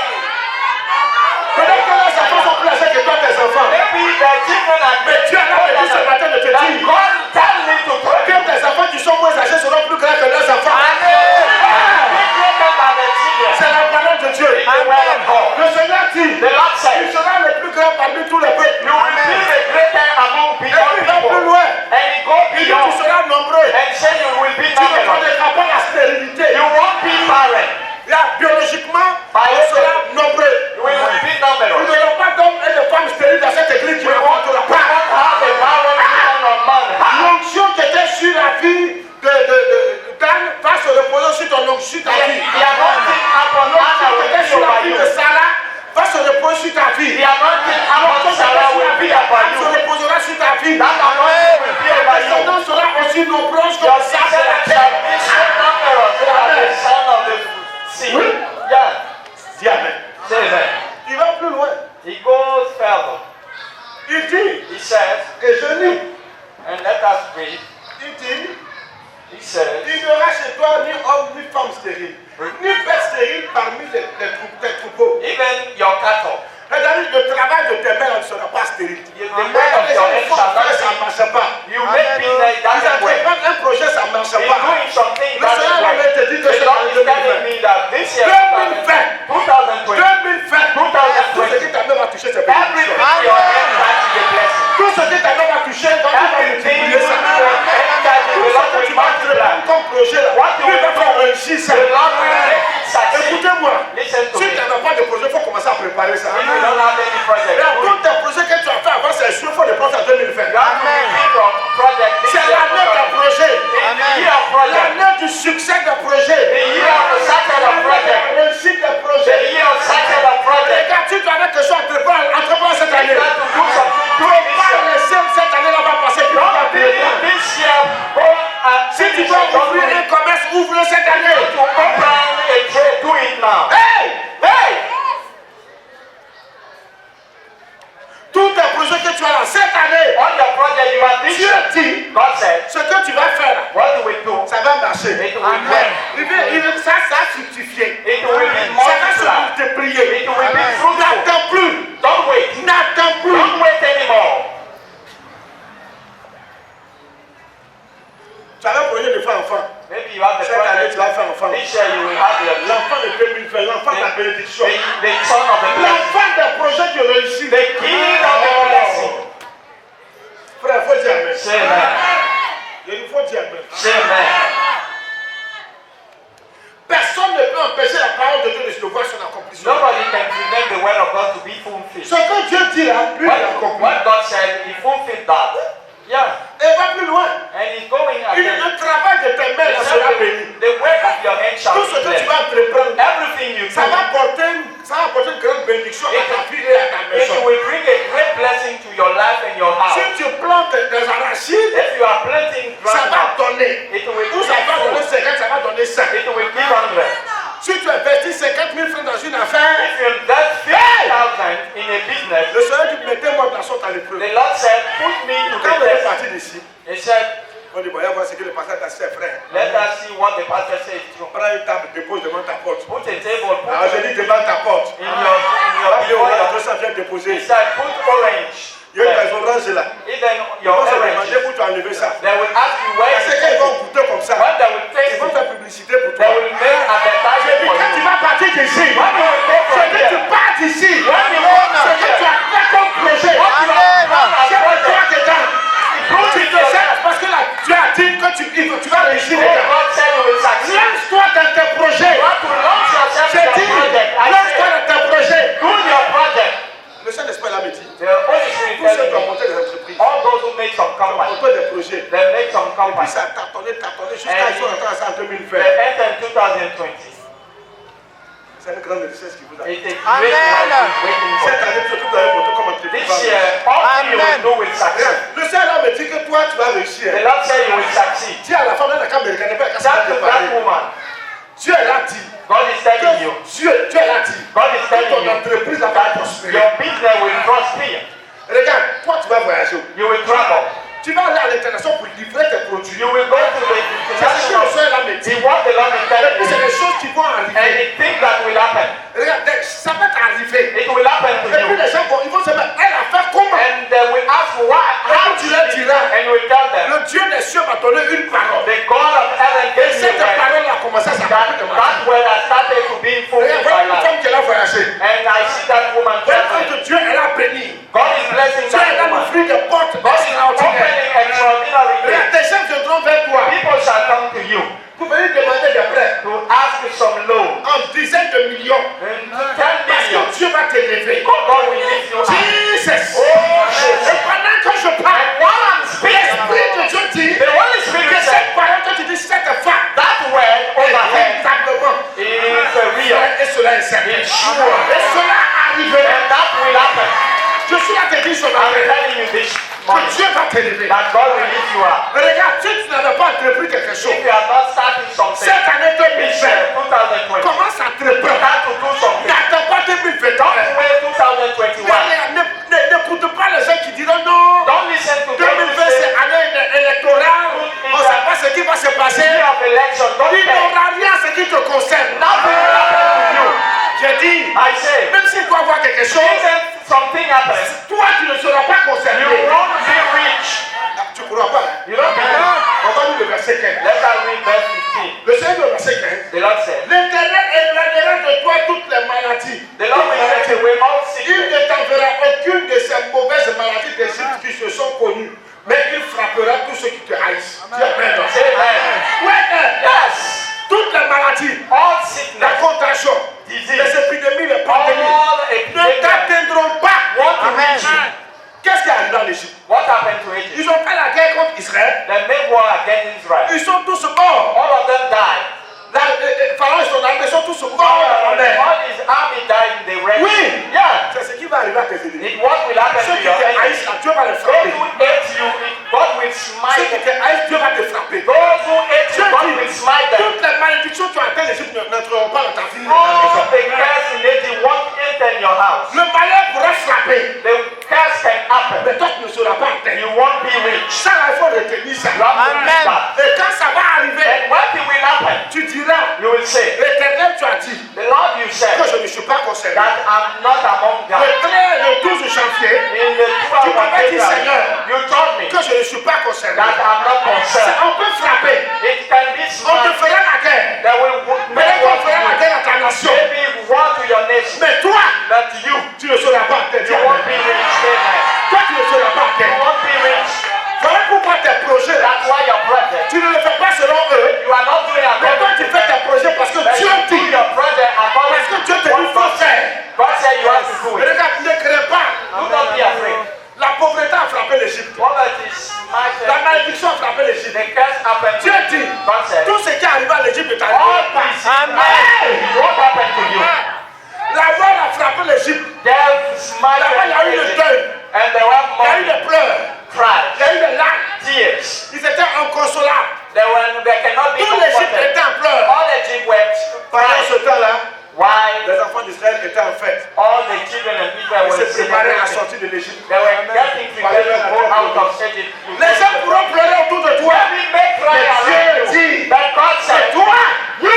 S3: Peut-être que les enfants sont plus âgés que toi, tes enfants.
S2: Maybe the children are
S3: Mais Dieu a l'air de dire ce matin de te
S2: that
S3: dire
S2: God tell me to pray.
S3: que tes enfants qui sont moins âgés seront plus grands que leurs enfants.
S2: Be greater than the children.
S3: C'est la parole de Dieu.
S2: The word of God.
S3: Le Seigneur dit,
S2: The Lord
S3: tu
S2: said,
S3: seras le plus grand parmi tous les peuples.
S2: you will be the greater among
S3: Et puis il va plus
S2: people.
S3: loin.
S2: And he go
S3: Il dit, tu
S2: beyond
S3: seras nombreux.
S2: and say you will be
S3: Tu ne
S2: numerous.
S3: connaîtras pas la stérilité.
S2: You won't be barren.
S3: Là, biologiquement, on sera nombreux.
S2: You will be
S3: Nous
S2: numerous.
S3: n'aurons pas d'hommes et de femmes stériles dans cette église qui
S2: We
S3: ne
S2: won't
S3: rentrera
S2: have
S3: pas.
S2: a barren woman or man.
S3: L'onction qui était sur la vie d'Anne va se reposer sur ton onction, sur ta vie.
S2: The anointing upon Anna
S3: L'onction qui
S2: will
S3: était
S2: be
S3: sur la
S2: over
S3: vie
S2: you.
S3: de Sarah va se reposer sur ta vie.
S2: The anointing upon
S3: L'onction qui était
S2: Sarah
S3: sur la
S2: will
S3: vie
S2: be upon
S3: d'Anne se
S2: you.
S3: reposera sur ta vie.
S2: That anointing will be
S3: Ta
S2: over you.
S3: descendance sera aussi nombreuse que
S2: Your
S3: le sable de la
S2: descendants
S3: terre.
S2: shall be so numerous as the sand of the sea.
S3: Oui.
S2: Yeah.
S3: Dis Amen.
S2: Say amen.
S3: Il va plus loin.
S2: He goes further.
S3: Il dit,
S2: He says,
S3: et je lis,
S2: and let us read.
S3: il dit,
S2: He says,
S3: il n'y aura chez toi ni homme ni femme stérile, ni bête stérile parmi tes troupeaux.
S2: even your cattle,
S3: C'est-à-dire le travail de tes mains ne sera pas stérile.
S2: the work of your hands shall not
S3: Ça ne
S2: be.
S3: marche pas.
S2: You make business, it
S3: Ils
S2: doesn't work.
S3: entreprennent un projet, ça ne marche
S2: In
S3: pas.
S2: doing something, it
S3: Le
S2: doesn't
S3: Seigneur
S2: work.
S3: m'avait te dit que
S2: The
S3: c'est
S2: Lord
S3: en
S2: is telling
S3: 2020.
S2: me that this year,
S3: 2020.
S2: 2020,
S3: 2020. Tout ce qui t'a même à toucher, c'est
S2: everything
S3: bénédiction.
S2: your hands touch is a blessing.
S3: Tout ce qui t'a même à toucher, donc tu vas
S2: Everything
S3: multiplier
S2: you
S3: ça.
S2: do, anytime
S3: Tout
S2: the
S3: ce
S2: Lord
S3: que
S2: will
S3: tu vas
S2: multiply.
S3: entreprendre comme projet là,
S2: What you
S3: il va
S2: will
S3: faire
S2: do,
S3: réussir ça.
S2: the Lord will make it succeed.
S3: Écoutez-moi,
S2: Listen to
S3: si
S2: me.
S3: tu n'as pas de projet, il faut commencer à préparer ça.
S2: If you don't have any project,
S3: Et à
S2: do
S3: tous
S2: it.
S3: tes projets que tu as fait avant, c'est sûr, il faut les prendre en 2020.
S2: You have to be from project. This
S3: C'est
S2: year,
S3: l'année des projets.
S2: in the year of project,
S3: L'année du succès des projets.
S2: the year of the success of project,
S3: La réussite des
S2: the
S3: projets.
S2: year of success of project.
S3: Regarde, si tu avais quelque chose à entreprendre cette
S2: You
S3: année.
S2: got to do something. Do it this
S3: Pas
S2: year.
S3: laisser cette année-là va passer puis tu vas
S2: Don't believe
S3: entreprendre.
S2: this year. Go and
S3: Si tu
S2: finish
S3: dois
S2: it. Don't
S3: ouvrir
S2: do
S3: un
S2: it.
S3: commerce, ouvre-le cette année.
S2: To open a trade, do it now.
S3: Hey!
S2: Hey!
S3: Tous tes projets que tu as là cette année,
S2: On your project, you have this
S3: Dieu
S2: year.
S3: dit,
S2: God said,
S3: ce que tu vas faire,
S2: what do we do?
S3: ça va marcher.
S2: It will work.
S3: Ça fructifier.
S2: It will be
S3: Ça va se
S2: multiplied.
S3: multiplier.
S2: It will be fruitful.
S3: N'attends plus.
S2: Don't wait.
S3: N'attends plus.
S2: Don't wait anymore.
S3: Tu as un projet de faire enfant.
S2: Maybe you have the
S3: Cette année,
S2: project.
S3: tu vas faire enfant.
S2: This year you will have the
S3: L'enfant de 2020, l'enfant de la bénédiction.
S2: son of the blessing.
S3: L'enfant des projets de réussite.
S2: The king of the blessing.
S3: Frère, il faut dire amen.
S2: Say amen.
S3: Il faut dire amen.
S2: Say amen.
S3: Personne ne peut empêcher la parole de Dieu de se voir son accomplissement.
S2: Nobody can prevent the word of God to be fulfilled.
S3: Ce que Dieu dit là, lui, il accomplit.
S2: What God said, He fulfilled that. Yeah.
S3: Et va plus loin.
S2: And He's going
S3: Il dit,
S2: again.
S3: le travail de tes mains là sera béni.
S2: The work of your hands shall
S3: Tout
S2: be
S3: ce que tu
S2: blessed.
S3: vas entreprendre,
S2: Everything you
S3: ça
S2: do,
S3: va apporter une grande bénédiction à ta vie et à ta
S2: it
S3: maison.
S2: will bring a great blessing to your life and your house.
S3: Si tu plantes des arachides,
S2: If you are planting
S3: ça va
S2: groundnut,
S3: donner.
S2: it will
S3: Ou ça va donner 50, ça va donner 100.
S2: It will give 100.
S3: Si tu investis 50 000 francs dans une affaire,
S2: If you invest 50,000 in a business,
S3: le Seigneur dit, mettez-moi de la sorte à l'épreuve.
S2: the Lord said, put me to
S3: Quand
S2: the
S3: vous êtes
S2: test.
S3: parti d'ici,
S2: He said,
S3: On dit, voyons voir ce que le pasteur a fait, frère.
S2: Let us see what the pastor says true.
S3: Prends une table, dépose devant ta porte.
S2: Put a table, put
S3: Alors je dis devant ta porte.
S2: in your
S3: Appelez au
S2: before.
S3: tout ça vient
S2: He
S3: déposer.
S2: said, put orange.
S3: Il y a
S2: there.
S3: des oranges là.
S2: Even
S3: Ils
S2: your
S3: vont se
S2: orange.
S3: demander où tu as enlevé ça.
S2: They will ask you where
S3: Parce
S2: you
S3: qu'ils
S2: take
S3: vont
S2: it.
S3: goûter comme ça.
S2: When they will
S3: Ils
S2: taste
S3: vont
S2: it,
S3: faire publicité pour
S2: they
S3: toi.
S2: will make
S3: Je
S2: advertising
S3: dis
S2: for
S3: quand tu
S2: you.
S3: vas partir d'ici,
S2: When you will go
S3: je
S2: from
S3: dis tu
S2: here,
S3: pars d'ici.
S2: when you go
S3: Ce
S2: from
S3: que tu
S2: here,
S3: as fait comme projet.
S2: what you have done as
S3: C'est pour toi
S2: project,
S3: dedans. Tu te sais parce que là, tu as dit que tu vas réussir
S2: oh,
S3: dedans.
S2: God said you will succeed.
S3: Lance-toi dans tes projets.
S2: You have to launch yourself
S3: J'ai
S2: in
S3: dit,
S2: your project. I
S3: lance-toi
S2: said,
S3: dans tes projets.
S2: do your project.
S3: Le Saint-Esprit l'a dit.
S2: The Holy Spirit
S3: Tous ceux
S2: telling
S3: qui ont
S2: me,
S3: monté des entreprises,
S2: all those who make some
S3: qui ont
S2: company,
S3: monté des projets,
S2: they make some
S3: puis
S2: company.
S3: ça a tâtonné jusqu'à ils sont rentrés en 2020.
S2: They enter in 2020.
S3: C'est une grande richesse qui vous a.
S2: It's a great life waiting for
S3: Cette
S2: you.
S3: année, tout vous avez monté comme entreprise.
S2: This year, all you will do will succeed.
S3: Le Seigneur me dit que toi, tu vas réussir.
S2: The Lord said you will succeed.
S3: Dis à la femme de la Caméra, n'est pas
S2: That to that woman,
S3: Dieu l'a dit.
S2: God is telling you,
S3: Dieu l'a dit.
S2: God is
S3: Que
S2: telling
S3: ton
S2: you
S3: entreprise va
S2: that
S3: prospérer.
S2: your business will prosper.
S3: Regarde, toi, tu vas voyager.
S2: You will travel.
S3: Tu vas aller à l'international pour livrer tes produits.
S2: You will go to the
S3: C'est ce que le
S2: international.
S3: Seigneur me
S2: See
S3: dit.
S2: what the Lord is
S3: Et
S2: telling
S3: puis, c'est
S2: you.
S3: des choses qui vont
S2: And
S3: arriver.
S2: the things that will happen.
S3: Regarde, ça va t'arriver.
S2: It will happen to
S3: Et puis,
S2: you.
S3: les gens vont, ils vont se mettre, elle a fait comment?
S2: And they will ask why, how
S3: tu
S2: did
S3: leur
S2: it?
S3: diras,
S2: And you will tell them,
S3: Le Dieu des cieux m'a donné une parole.
S2: the God of heaven
S3: Et
S2: gave me
S3: cette
S2: a word.
S3: parole a commencé à s'appliquer de ma vie.
S2: That word has started to be full in
S3: Regarde,
S2: my
S3: voilà une
S2: life.
S3: femme qui a voyagé.
S2: And I see that woman
S3: Voilà
S2: traveling.
S3: que Dieu, elle a béni.
S2: God is blessing
S3: Dieu,
S2: that
S3: elle a
S2: woman.
S3: ouvert des portes
S2: God is
S3: extraordinaires.
S2: opening extraordinary
S3: Regarde,
S2: gates.
S3: des gens viendront vers toi
S2: People shall come to you
S3: pour venir demander des prêts
S2: to ask you some loan.
S3: en dizaines de millions.
S2: And 10
S3: Parce
S2: million.
S3: que Dieu va t'élever.
S2: God will lift you up.
S3: Jesus.
S2: Oh, Jesus.
S3: Et pendant que je parle,
S2: And while I'm speaking,
S3: l'Esprit de Dieu dit
S2: the Holy
S3: que
S2: Spirit said,
S3: cette parole que tu dis, cette femme
S2: that word
S3: est
S2: overhead
S3: véritablement.
S2: is real.
S3: Et cela est certain.
S2: It's sure.
S3: Et cela arrivera.
S2: And that will happen.
S3: Je suis là te dire ce
S2: I'm
S3: matin
S2: telling you this
S3: que
S2: morning.
S3: Dieu va t'élever.
S2: That God will lift you up.
S3: Regarde, si tu n'avais pas entrepris quelque chose,
S2: If you are not starting something,
S3: cette année
S2: this
S3: 2020,
S2: year, 2020,
S3: commence à entreprendre.
S2: start to do something.
S3: N'attends pas 2021.
S2: Don't wait 2021.
S3: N'écoute pas les gens qui diront non.
S2: Don't listen to
S3: 2020
S2: people
S3: c'est
S2: say,
S3: année électorale. On ne sait pas ce qui va se passer.
S2: year of election. Don't
S3: Il
S2: care.
S3: n'aura rien ce qui te concerne.
S2: Nothing will happen to you.
S3: J'ai dit,
S2: I say,
S3: même s'il doit avoir quelque chose,
S2: even something happens,
S3: toi tu ne seras pas concerné.
S2: you won't be rich.
S3: Tu ne crois pas.
S2: You don't believe.
S3: On va lire le verset 15.
S2: Let's read verse 15.
S3: Le Seigneur, le verset 15.
S2: The Lord said,
S3: L'Éternel éloignera de toi toutes les maladies.
S2: the Lord will take away all
S3: Il
S2: sickness.
S3: ne t'enverra aucune de ces mauvaises maladies d'Égypte qui se sont connues, mais il frappera tous ceux qui te haïssent. Dis Amen.
S2: Say amen.
S3: Ouais,
S2: Yes.
S3: toutes les maladies,
S2: All
S3: la
S2: sickness,
S3: contagion,
S2: disease,
S3: les épidémies, les pandémies,
S2: all
S3: ne
S2: epidemics
S3: t'atteindront pas.
S2: want to reach you.
S3: Qu'est-ce qui est arrivé en Égypte?
S2: What happened to Egypt?
S3: Ils ont fait la guerre contre Israël.
S2: They made war against Israel.
S3: Ils sont tous morts.
S2: All of them died.
S3: Pharaon et son armée sont tous morts dans la mer.
S2: All his army died in the Red
S3: Oui.
S2: Sea. Yeah.
S3: C'est ce qui va arriver à tes ennemis.
S2: It what will happen
S3: Ceux
S2: to
S3: qui
S2: your
S3: te
S2: enemies.
S3: haïssent, là, Dieu va les
S2: Those
S3: frapper.
S2: who hate you, God will
S3: Ceux
S2: smite
S3: qui
S2: them.
S3: te haïssent, Dieu va te frapper.
S2: Those who hate
S3: Dieu
S2: you, God
S3: dit,
S2: will smite them.
S3: toutes les malédictions qui ont atteint l'Égypte n'entreront pas dans ta vie. Dans ta
S2: All
S3: maison.
S2: the curse in Egypt won't enter in your house.
S3: Le malheur pourra frapper,
S2: The curse can happen.
S3: mais toi tu ne seras pas atteint.
S2: You won't be rich.
S3: Ça, là, il faut retenir ça.
S2: You have to reach that.
S3: Et quand ça va arriver,
S2: And what will happen?
S3: tu diras,
S2: You will say,
S3: l'Éternel, tu as dit
S2: the Lord you said
S3: que je ne suis pas concerné.
S2: that I'm not among them.
S3: Le 12 janvier,
S2: In the 12
S3: Tu
S2: of
S3: m'avais dit,
S2: April,
S3: Seigneur,
S2: you told me
S3: que je ne suis pas concerné.
S2: that I'm not concerned.
S3: On peut frapper,
S2: It can be
S3: on te
S2: smart.
S3: fera la guerre.
S2: That will make
S3: Peut-être
S2: war
S3: qu'on
S2: to
S3: fera la
S2: you.
S3: guerre à ta nation.
S2: Maybe war to your nation.
S3: Mais toi,
S2: But you,
S3: tu ne seras pas atteint.
S2: you won't be rich. Amen.
S3: Toi, tu ne seras pas
S2: You
S3: atteint.
S2: won't be rich.
S3: Voilà pourquoi tes projets, là,
S2: That's why your project.
S3: tu ne le fais pas selon eux.
S2: You are not doing
S3: Mais toi,
S2: according
S3: tu
S2: to
S3: fais
S2: them.
S3: tes projets parce que
S2: But
S3: Dieu
S2: you do
S3: dit.
S2: your project according
S3: Parce que Dieu te
S2: to
S3: dit,
S2: what
S3: faut
S2: God said.
S3: faire.
S2: God said you have to do
S3: Mais
S2: it.
S3: regarde, ne crains pas.
S2: Do not be afraid.
S3: La pauvreté a frappé l'Égypte.
S2: Poverty is
S3: La
S2: smited.
S3: malédiction a frappé l'Égypte.
S2: The curse happened to
S3: Dieu
S2: you.
S3: dit,
S2: God said,
S3: tout ce qui est arrivé à l'Égypte est
S2: all
S3: arrivé.
S2: this
S3: Amen.
S2: what happened to you?
S3: La mort a frappé l'Égypte.
S2: Death smited
S3: Là-bas, il y a eu le
S2: Egypt.
S3: deuil.
S2: And there were
S3: Il y a eu
S2: more
S3: des pleurs. Il y
S2: cries,
S3: a eu des larmes.
S2: tears.
S3: Ils étaient inconsolables.
S2: They cannot be
S3: Tout l'Égypte
S2: comforted.
S3: était en pleurs.
S2: All Egypt wept.
S3: Pendant ce
S2: Crying.
S3: temps-là,
S2: Why?
S3: les enfants d'Israël étaient en fête.
S2: All the children of Israel
S3: Ils
S2: were
S3: se préparaient à
S2: celebrating.
S3: sortir de l'Égypte.
S2: They were getting prepared to go out of Egypt.
S3: Les gens pourront pleurer autour de toi.
S2: Every
S3: Dieu dit,
S2: But God
S3: c'est
S2: said,
S3: toi,
S2: you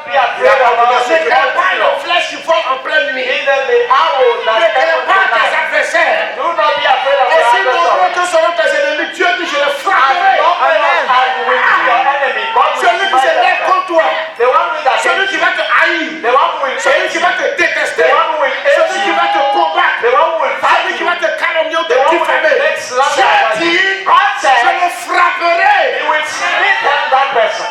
S2: be afraid of
S3: ne
S2: the
S3: crains pas le flèche qui vole en pleine nuit.
S2: Even the arrows
S3: Ne
S2: that
S3: crains
S2: come
S3: pas tes
S2: tonight.
S3: adversaires.
S2: Do not be afraid of the
S3: Aussi nombreux
S2: adversary.
S3: que seront tes ennemis, Dieu dit, je les
S2: As
S3: frapperai.
S2: long as you will be your enemy, God will
S3: Celui qui se
S2: smite
S3: lève
S2: them.
S3: contre toi,
S2: The one who is
S3: celui
S2: against
S3: qui
S2: you,
S3: va te haïr,
S2: the one who will
S3: celui
S2: hate
S3: qui
S2: you,
S3: va te détester,
S2: the one who will hate
S3: celui qui
S2: you,
S3: va te combattre,
S2: the one who will fight
S3: celui
S2: you,
S3: qui va te calomnier ou te
S2: the one who will
S3: diffamer.
S2: make slander
S3: Dieu
S2: about you.
S3: dit,
S2: God
S3: je
S2: said,
S3: le frapperai.
S2: He will smite that person.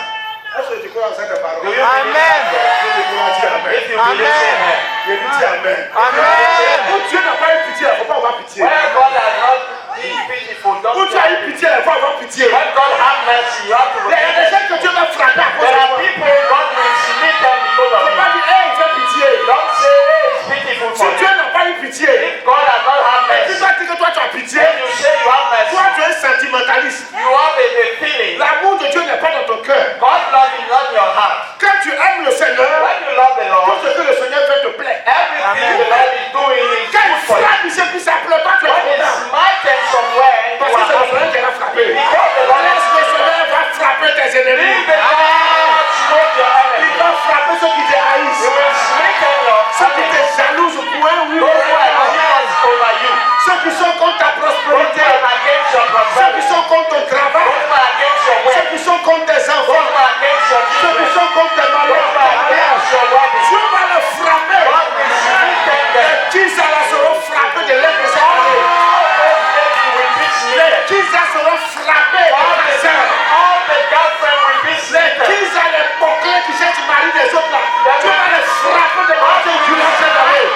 S3: Est-ce que tu crois en cette parole?
S2: Do you
S4: Amen.
S2: believe that?
S3: Si tu crois, dis Amen.
S2: If you believe, say amen.
S3: Je dis Amen.
S4: Amen.
S3: Où Dieu n'a pas eu pitié, il ne faut pas avoir pitié.
S2: Where God has not been pitiful,
S3: Où
S2: don't
S3: tu as eu
S2: be.
S3: pitié, il faut avoir pitié.
S2: When God have mercy, you have to
S3: Il y a des
S2: repent.
S3: gens que Dieu va frapper à cause
S2: There
S3: de
S2: are
S3: toi.
S2: people God will smite them because
S3: Il ne
S2: of
S3: faut pas
S2: you.
S3: dire, hey, il fait pitié.
S2: Don't say, hey, it's pitiful
S3: Si
S2: for
S3: Dieu
S2: you.
S3: n'a pas eu pitié,
S2: If God has not had
S3: et tu
S2: mercy,
S3: dois dire que toi tu as pitié,
S2: then you say you have mercy.
S3: toi tu es sentimentaliste.
S2: You have a feeling.
S3: L'amour de Dieu n'est pas dans ton cœur.
S2: God love is not in your heart.
S3: Quand tu aimes le Seigneur,
S2: When you love the
S3: tout
S2: Lord,
S3: ce que le Seigneur fait te plaît.
S2: everything the Lord is doing is
S3: Quand il
S2: good for you.
S3: frappe ici puis ça pleut pas, tu es
S2: When it's
S3: content.
S2: smited somewhere, you
S3: Parce que
S2: are
S3: c'est le Seigneur
S2: happy.
S3: qui l'a frappé.
S2: Because the Lord
S3: Laisse le Seigneur va frapper tes ennemis.
S2: Leave the Lord smote your
S3: Il
S2: enemy.
S3: va frapper ceux qui te
S2: He
S3: haïssent.
S2: will smite your
S3: Ceux qui te
S2: enemies.
S3: jalousent au point où
S2: Those who are jealous over you.
S3: ceux qui sont contre ta
S2: Those who
S3: prospérité.
S2: are against your
S3: Ceux
S2: prosperity.
S3: qui sont contre ton travail.
S2: Those who are against your
S3: Ceux
S2: wealth.
S3: qui sont contre tes
S2: Those
S3: enfants.
S2: who are against your
S3: Ceux qui
S2: children.
S3: sont contre tes
S2: Those who are
S3: mariages.
S2: against your wedding.
S3: Dieu va les frapper.
S2: God will smite them.
S3: Qui ça là seront frappés de l'aide de cette année.
S2: All those ladies will be smitten.
S3: Qui ça seront frappés de tes sœurs.
S2: All the girlfriend will be smitten.
S3: Qui ça les bouclés qui cherchent mari des autres là. Dieu va les frapper de l'aide de Dieu cette année.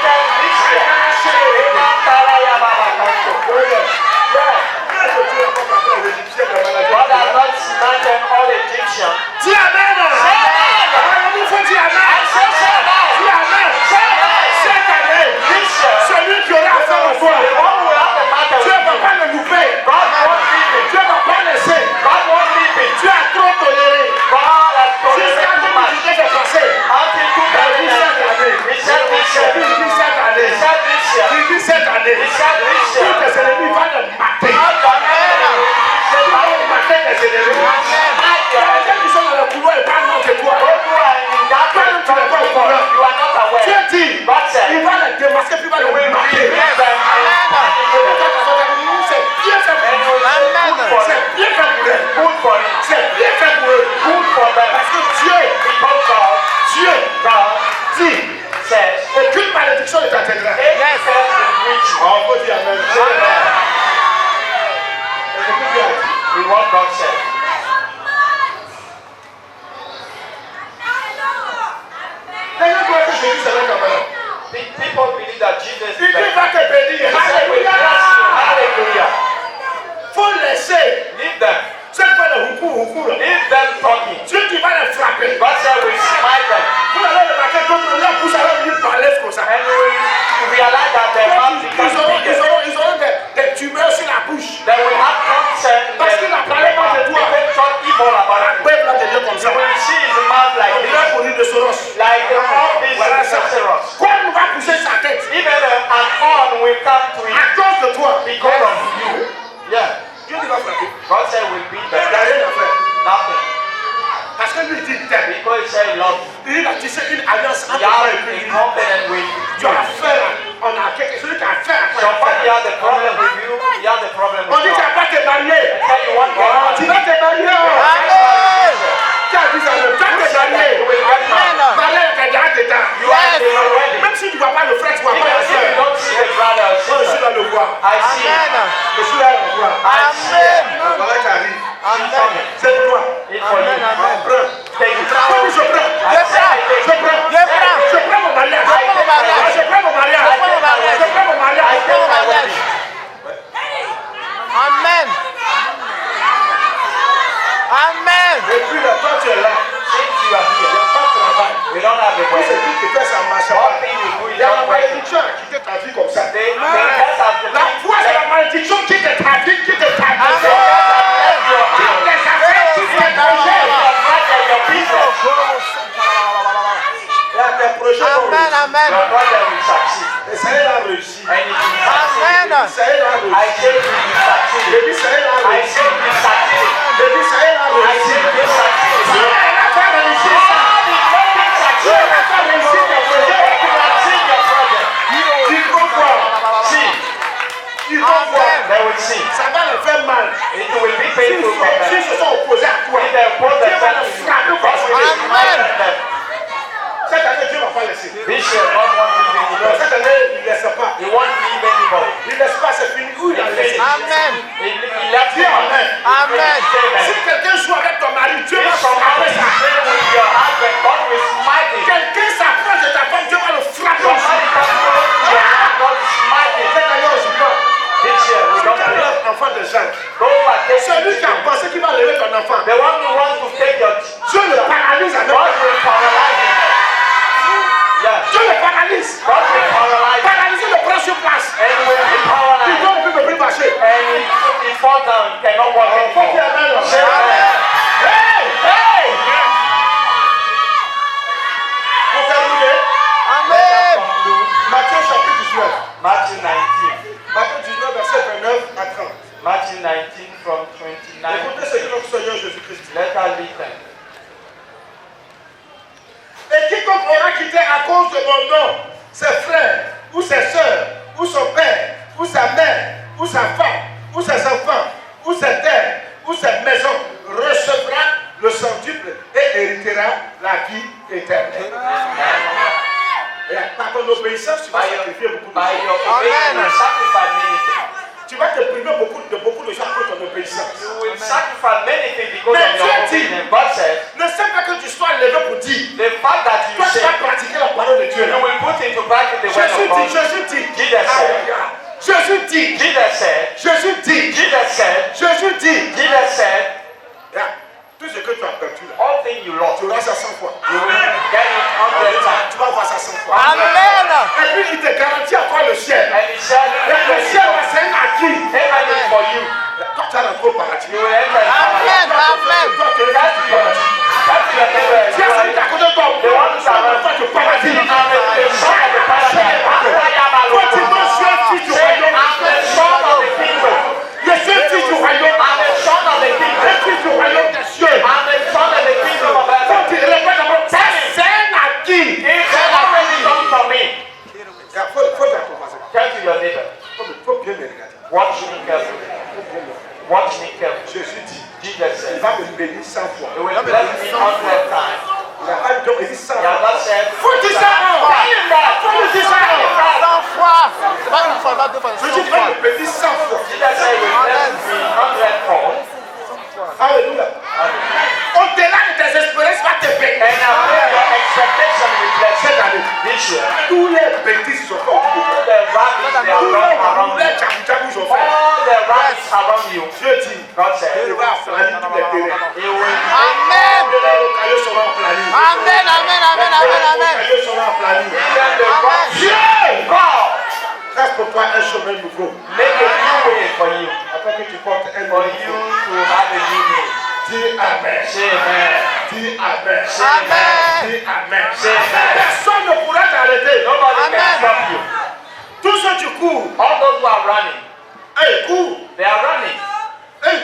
S2: God has not smited all Egyptians.
S3: Dis Amen. Il faut dire Amen. Dis Amen. Cette année, celui qui aura affaire à toi, Dieu ne va pas le louper. Dieu ne va pas laisser. Dieu a trop toléré. Jusqu'à ce que tu t'es passé. Cette année, tous tes ennemis vont le mater. Ils vont mater tes ennemis. Il y a des gens qui sont dans le couloir et parlent non que toi. Dieu dit, il va les démasquer puis il va les mater. C'est bien fait pour eux. C'est bien fait pour eux. C'est bien fait pour eux. Parce que Dieu dit, aucune malédiction ne t'atteindra. On peut dire Amen.
S2: What God said.
S3: Les gens croient que Jésus c'est un camarade.
S2: People believe that Jesus is
S3: Il
S2: the
S3: va te bénir.
S2: He said, "We bless you."
S3: Alléluia.
S2: Hallelujah.
S3: Faut laisser.
S2: Leave them.
S3: Cette fois le hukou là.
S2: Leave them talking.
S3: Dieu qui va les frapper.
S2: God said we smite them.
S3: Vous allez remarquer que leur bouche va venir parler comme ça.
S2: And we realize that their mouth becomes bigger.
S3: Ils auront des tumeurs sur la bouche.
S2: They will have cancer.
S3: Parce qu'il a parlé mal de toi.
S2: People talk evil about
S3: La
S2: you.
S3: bête va tenir comme ça.
S2: You will see his mouth like
S3: On dirait
S2: this.
S3: pour lui de Soros.
S2: Like all these
S3: Voilà ça.
S2: rhinoceros.
S3: Quoi nous va pousser sa tête
S2: Even an horn will come to
S3: à
S2: him
S3: cause de toi.
S2: because of you. Yeah.
S3: Dieu dit va frapper.
S2: God said we'll beat
S3: Il n'y a
S2: them.
S3: rien à faire.
S2: Nothing.
S3: Parce que lui dit t'aimes.
S2: Because he said love.
S3: Il a tissé une alliance
S2: You
S3: entre toi
S2: have
S3: et
S2: a
S3: lui.
S2: covenant with
S3: Tu as affaire à. On a quelqu'un. Celui qui a affaire à toi.
S2: somebody has a problem with you. You have a problem
S3: On dit
S2: with
S3: tu
S2: God.
S3: vas pas te marier.
S2: I tell you one
S3: Tu
S2: thing.
S3: vas te marier. Qui a dit ça? Tu vas te marier.
S2: You will get married.
S3: Marier est déjà dedans.
S2: You are in a wedding.
S3: Même si tu ne vois pas le frère, tu ne vois pas
S2: Even
S3: la
S2: if you
S3: soeur.
S2: don't see the brother or
S3: Moi, je suis
S2: sister,
S3: là le voir.
S2: I see it.
S3: Je suis là le voir.
S2: I see it.
S3: Voilà qui arrive.
S4: Amen.
S3: C'est pour toi.
S2: It's for you.
S4: Amen.
S3: Prends.
S2: Take it.
S3: Moi, je prends.
S2: I say I take
S3: Je
S2: it.
S3: prends.
S4: Je prends.
S3: Je prends mon mariage.
S4: Je prends mon mariage.
S3: Je prends mon mariage.
S4: Je prends mon mariage.
S3: Je prends mon mariage.
S4: Je prends mon mariage. Amen. Amen.
S3: Et puis là, toi, tu es là.
S2: Since you are
S3: Il n'y
S2: here,
S3: a pas de travail.
S2: we don't have a
S3: Tout ce
S2: wedding.
S3: qui te fait, ça ne marche
S2: One
S3: pas.
S2: thing you do
S3: Il
S2: is
S3: y a la
S2: not working.
S3: malédiction à quitter ta vie comme ça.
S2: They just have to
S3: La foi, c'est la malédiction qui te trafique, qui te trafique.
S2: left your
S3: Qui
S2: house.
S3: te affaires, qui te projets.
S2: Your brother, your business.
S3: Il y a tes projets vont
S4: Amen.
S3: réussir.
S4: Amen.
S2: Your brother will succeed.
S3: Et ça, il a réussi.
S2: And it will succeed.
S4: Amen.
S3: Ça, il a
S2: I
S3: réussi.
S2: say it will succeed.
S3: J'ai dit, ça, il a
S2: I
S3: réussi.
S2: say it will succeed.
S3: J'ai dit, ça, il a
S2: I
S3: réussi.
S2: say sin.
S3: Ça va les faire mal.
S2: It will be painful for them.
S3: S'ils se sont opposés à toi,
S2: If they oppose
S3: Dieu va
S2: themselves
S3: les
S2: to you,
S3: frapper
S2: God
S3: parce que
S2: will
S3: Dieu
S2: smite them.
S3: cette année, Dieu ne va pas laisser.
S2: This year, God won't leave
S3: Non,
S2: anybody.
S3: cette année, il ne laisse pas.
S2: He won't leave anybody.
S3: Il ne laisse pas, c'est fini. Où il a laissé?
S4: Amen.
S2: He left
S3: Dis
S2: you.
S3: Amen.
S4: Amen.
S3: Si quelqu'un joue avec ton mari, Dieu va
S2: If somebody
S3: frapper
S2: is
S3: ça.
S2: playing with your husband, God will smite him.
S3: Quelqu'un s'approche de ta femme, Dieu va le frapper.
S2: Somebody comes close to your heart, God will smite him.
S3: Cette année, on ne joue pas.
S2: This year, we
S3: Si
S2: don't
S3: tu
S2: play.
S3: lèves enfant de gens,
S2: Those who are taking
S3: celui qui a
S2: children,
S3: pensé qu'il va lever ton enfant,
S2: the one who wants to take your
S3: Dieu le paralyse avec
S2: God will paralyze him. Yes.
S3: Dieu le paralyse.
S2: God will paralyze him.
S3: Paralyser le prend sur place.
S2: And he will be
S3: Il
S2: paralyzed.
S3: doit ne peut plus marcher.
S2: And he falls down, he cannot walk
S3: Faut qu'il y ait
S2: anymore.
S3: un homme.
S2: Say amen.
S3: Hey!
S2: Hey!
S3: Pour terminer,
S4: Amen.
S3: Matthieu chapitre 19.
S2: Matthew 19.
S3: Matthieu 19, verset 29 à 30.
S2: Matthew 19 from 29.
S3: Écoutez ce que notre Seigneur Jésus-Christ dit.
S2: Let us listen.
S3: Et quiconque aura quitté à cause de mon nom ses frères, ou ses sœurs, ou son père, ou sa mère, ou sa femme, ou ses enfants, ou ses terres, ou ses maisons, recevra le centuple et héritera la vie éternelle. Et par ton obéissance, tu vas sacrifier beaucoup de
S2: By
S3: choses.
S2: your obedience, you will sacrifice many things.
S3: Tu vas te priver beaucoup de choses pour ton obéissance.
S2: You will sacrifice many things because
S3: Mais
S2: of your
S3: Dieu dit,
S2: obedience. God says,
S3: ne sais pas que tu sois levé pour dire.
S2: the fact that you
S3: Toi, tu
S2: say,
S3: vas pratiquer la parole de Dieu.
S2: you will put into practice the word of God.
S3: Jésus dit,
S2: Jesus said,
S3: Alléluia. Jésus dit,
S2: Jesus said,
S3: Jésus dit,
S2: Jesus said,
S3: Jésus dit,
S2: Jesus said,
S3: tout ce que tu as perdu là,
S2: all things you lost,
S3: tu auras ça 100 fois.
S2: you will get it 100 times.
S3: Tu vas voir ça 100 fois.
S4: Amen.
S3: Et puis il te garantit encore le ciel.
S2: And he said,
S3: Et le ciel, c'est un acquis.
S2: heaven is for you.
S3: Toi, tu as rentré au paradis.
S2: You will enter the
S4: Amen.
S2: paradise.
S4: Amen.
S3: Toi, tu es
S2: That's your neighbor.
S3: Tu as celui qui est à côté de toi.
S2: The one who's around
S3: Toi, tu es au paradis.
S2: I'm the son of the paradise.
S3: Toi, tu es un seul fils du
S2: Say,
S3: royaume.
S2: I'm the son of the kingdom.
S3: Le seul fils du royaume.
S2: I'm the son of the
S3: Le
S2: kingdom.
S3: fils du royaume des cieux.
S2: I'm the son of the kingdom of heaven.
S3: Quand tu répètes d'abord, c'est un acquis.
S2: It has already come from me.
S3: Il faut t'accompagner.
S2: Turn to your neighbor.
S3: Il faut bien me regarder.
S2: Watch me carefully. Watch me carefully.
S3: Jésus dit,
S2: Jesus
S3: il
S2: said,
S3: va me bénir 100 fois.
S2: He will bless me 100 times.
S3: Il a pas dit, il dit 100
S2: He has
S3: fois.
S2: not said,
S3: Faut dire ça.
S2: Tell him that.
S3: Faut dire ça.
S4: 100 fois. C'est pas une fois, pas deux fois,
S3: Jésus
S4: 100
S3: va
S4: fois.
S3: me bénir 100 fois.
S2: Jesus said, He will bless me 100 fold.
S3: Alléluia. Au-delà de tes espérances, va te bénir.
S2: And above your expectation will bless
S3: Cette année,
S2: you. This year,
S3: tous les bêtises sont faits autour de
S2: all
S3: toi.
S2: the rabbits they are
S3: Tous les
S2: around
S3: les
S2: you.
S3: tchabou sont faits.
S2: All the rabbits around you.
S3: Dieu dit,
S2: God said,
S3: il va planer tous les terrains.
S2: He will
S4: Amen.
S3: Tous les cailloux seront planis.
S4: Amen. Amen. Amen. Amen.
S3: Les
S4: Amen.
S3: cailloux seront planis.
S2: send the
S4: Amen.
S2: God.
S3: Dieu
S2: God,
S3: trace pour toi un chemin nouveau.
S2: make a new way for you.
S3: Afin que tu portes un
S2: For
S3: nom
S2: you
S3: nouveau.
S2: to have a new name.
S3: Dis Amen.
S2: Say amen.
S3: Dis Amen.
S4: Amen.
S3: Dis Amen.
S2: Say amen.
S3: Personne ne pourra t'arrêter.
S2: Nobody
S4: Amen.
S2: can stop you.
S3: Tout ce que tu cours,
S2: All those who are running,
S3: cours,
S2: they are running.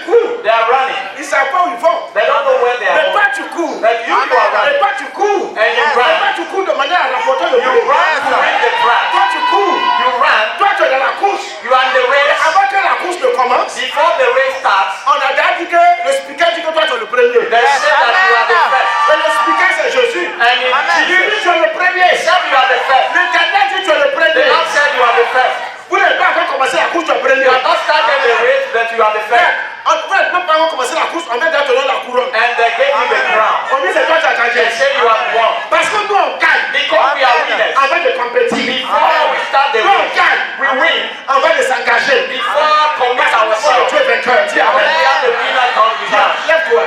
S3: cours.
S2: They are running.
S3: Ils ne savent pas où ils vont.
S2: They don't know where they are
S3: Mais toi,
S2: going.
S3: tu cours.
S2: But you are
S3: Et
S2: running.
S3: toi, tu cours.
S2: And you
S3: Et
S2: run.
S3: toi, tu cours de manière à rapporter le
S2: You
S3: prix.
S2: run to win the prize.
S3: Toi, tu cours.
S2: You run.
S3: Toi, tu es dans la course.
S2: You are in the race.
S3: Avant que la course ne commence,
S2: Before the race starts,
S3: on a déjà dit que le speaker dit que toi, tu es le premier.
S2: they say that you are the first.
S3: Et le speaker, c'est Jésus.
S2: And it
S4: Amen.
S3: Il dit, tu es le premier.
S2: He said you are the first.
S3: L'Éternel dit, tu es le
S2: The
S3: premier.
S2: Lord said you are the first.
S3: Vous n'avez pas encore commencé la course, tu es le premier.
S2: You have not started the race, but you are the first.
S3: On ne peut même pas encore commencer la course, on vient de te donner la couronne.
S2: And they gave you the crown.
S3: On dit, c'est toi qui as
S2: They
S3: gagné.
S2: say you have won.
S3: Parce que nous, on gagne
S2: Because we are winners.
S3: avant de compétir.
S2: Before we start the
S3: Nous, on
S2: race,
S3: gagne
S2: we win.
S3: avant de s'engager.
S2: Before commit
S3: Oh,
S2: ourselves,
S3: tu es vainqueur. Dis
S2: when
S3: Amen.
S2: we have the winner come to us,
S3: Lève-toi.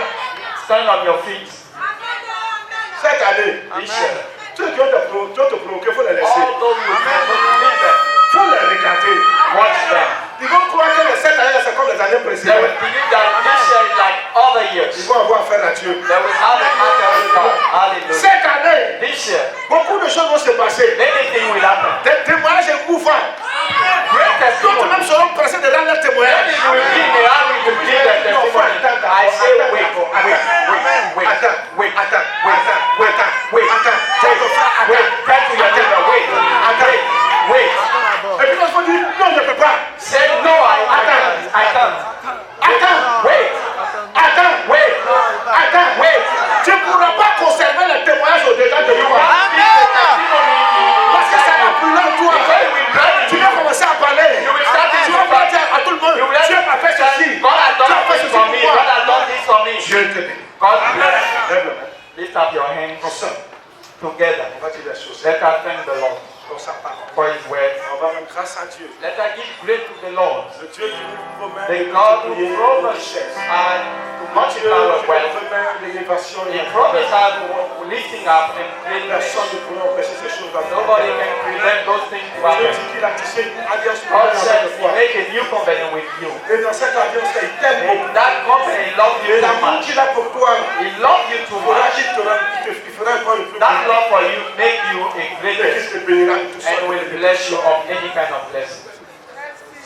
S2: stand on your feet.
S3: Cette année,
S2: This year,
S3: ceux qui ont te provoqué, il faut les laisser.
S2: all those who leave them,
S3: Il faut les regarder.
S2: watch them.
S3: Ils vont croire que les 7 années, c'est comme les années
S2: They will
S3: précédentes.
S2: believe that this year is like other
S3: Ils
S2: years.
S3: vont avoir affaire à Dieu.
S2: They will have a matter with God. Hallelujah.
S3: Cette année,
S2: This year,
S3: beaucoup de choses vont se passer.
S2: many things will happen.
S3: Des témoignages émouvants.
S2: Great
S3: D'autres même
S2: testimony.
S3: seront pressés de rendre leur témoignage.
S2: Many will be in a hurry to give their testimony. I say wait, wait, wait,
S3: Attends,
S2: wait,
S3: attends,
S2: wait,
S3: attends,
S2: wait,
S3: attends,
S2: wait,
S3: attends. Tell your friend,
S2: wait,
S3: attends.
S2: tell to your neighbor, wait, wait, wait.
S3: Et puis, on se dit, non, je ne peux pas.
S2: Say no, I can't
S3: Dieu te bénisse.
S2: God bless
S3: Lève la main.
S2: you. Lift up your hands
S3: Ensemble,
S2: together.
S3: on va dire les choses
S2: Let us thank the Lord
S3: pour sa parole.
S2: for His word.
S3: On va rendre grâce à Dieu.
S2: Let us give glory to the Lord,
S3: Le Dieu qui nous promet
S2: the
S3: de
S2: God who
S3: multiplier
S2: promised
S3: nos
S2: us
S3: richesses.
S2: to
S3: Dieu
S2: multiply
S3: qui
S2: our
S3: nous
S2: wealth.
S3: promet l'élévation et
S2: He
S3: la
S2: promised
S3: progression.
S2: us lifting up and creating
S3: Personne ne pourra empêcher ces choses d'arriver.
S2: Nobody can prevent those things to
S3: Dieu
S2: happen.
S3: dit qu'il a tissé une alliance
S2: God
S3: nouvelle
S2: said
S3: avec
S2: He
S3: toi.
S2: make a new covenant with you.
S3: Et dans cette alliance, il t'aime
S2: And
S3: beaucoup.
S2: that covenant, He loves you
S3: Et
S2: so
S3: l'amour
S2: much.
S3: qu'il a pour toi,
S2: He loves you too
S3: fera
S2: much.
S3: qu'il fera encore le plus
S2: That
S3: grand.
S2: love for you make you a
S3: Et
S2: greatest
S3: qu'il te bénira de tout ça.
S2: and will bless you of any kind of blessing.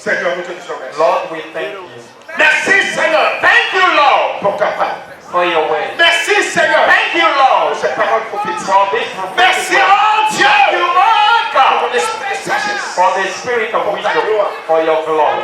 S3: Seigneur, nous te disons merci.
S2: Lord, we thank you.
S3: Merci, Seigneur,
S2: Thank you, Lord,
S3: pour ta parole.
S2: for your word.
S3: Merci, Seigneur,
S2: Thank you,
S3: pour
S2: Lord,
S3: ces paroles prophétiques.
S2: for this prophetic
S3: Merci,
S2: word.
S3: oh Dieu,
S2: Thank you, oh
S3: pour
S2: God,
S3: ton esprit de sagesse.
S2: for the spirit of wisdom, for your glory,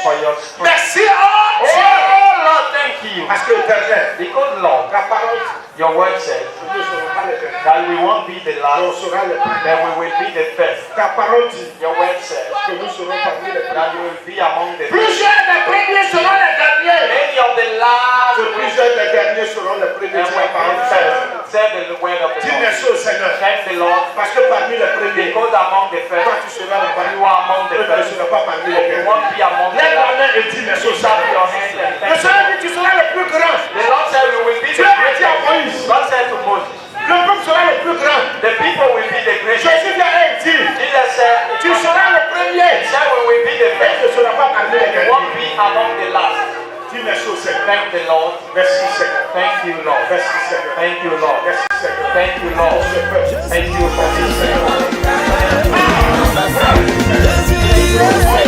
S2: for your strength.
S3: Merci, oh Dieu,
S2: Oh, Lord, thank you.
S3: parce que l'éternel,
S2: Because, Lord,
S3: ta parole,
S2: your word says
S3: nous ne serons pas les derniers.
S2: that we won't be the
S3: Mais on
S2: last,
S3: sera les premiers.
S2: that we will be the first.
S3: Ta parole dit
S2: Your word says
S3: que nous serons parmi les premiers.
S2: that we will be among the first.
S3: Plusieurs des premiers seront les derniers.
S2: Many of the last
S3: Que
S2: will
S3: plusieurs des derniers seront les premiers.
S2: and
S3: C'est la parole
S2: will
S3: du Seigneur.
S2: serve the word of the
S3: Dis
S2: Lord.
S3: merci au Seigneur.
S2: Thank the Lord,
S3: Parce que parmi les premiers,
S2: because among the
S3: toi
S2: first,
S3: tu seras là-bas.
S2: you are among the
S3: Toi tu ne
S2: first.
S3: seras pas parmi les
S2: You
S3: derniers.
S2: won't be among the
S3: Lève la
S2: last.
S3: main et dis merci au
S2: Lift up your
S3: Seigneur.
S2: hands and
S3: Le
S2: thank
S3: Seigneur
S2: the
S3: dit tu seras le plus grand.
S2: The Lord said we will be the
S3: Dieu a dit à
S2: greatest.
S3: Moïse,
S2: God said to Moses,
S3: le peuple sera le plus grand.
S2: the people will be the greatest.
S3: Jésus vient et dit,
S2: Jesus said,
S3: tu seras le premier.
S2: He said we will be the
S3: Et
S2: first.
S3: tu ne seras pas parmi les
S2: We won't
S3: derniers.
S2: be among the last.
S3: Dis merci au Seigneur.
S2: Thank the Lord.
S3: Merci Seigneur.
S2: Thank you, Lord.
S3: Merci Seigneur.
S2: Thank you, Lord.
S3: Merci Seigneur.
S2: Thank you, Lord.
S3: Ce peuple.
S2: Thank you for this.
S1: Jésus,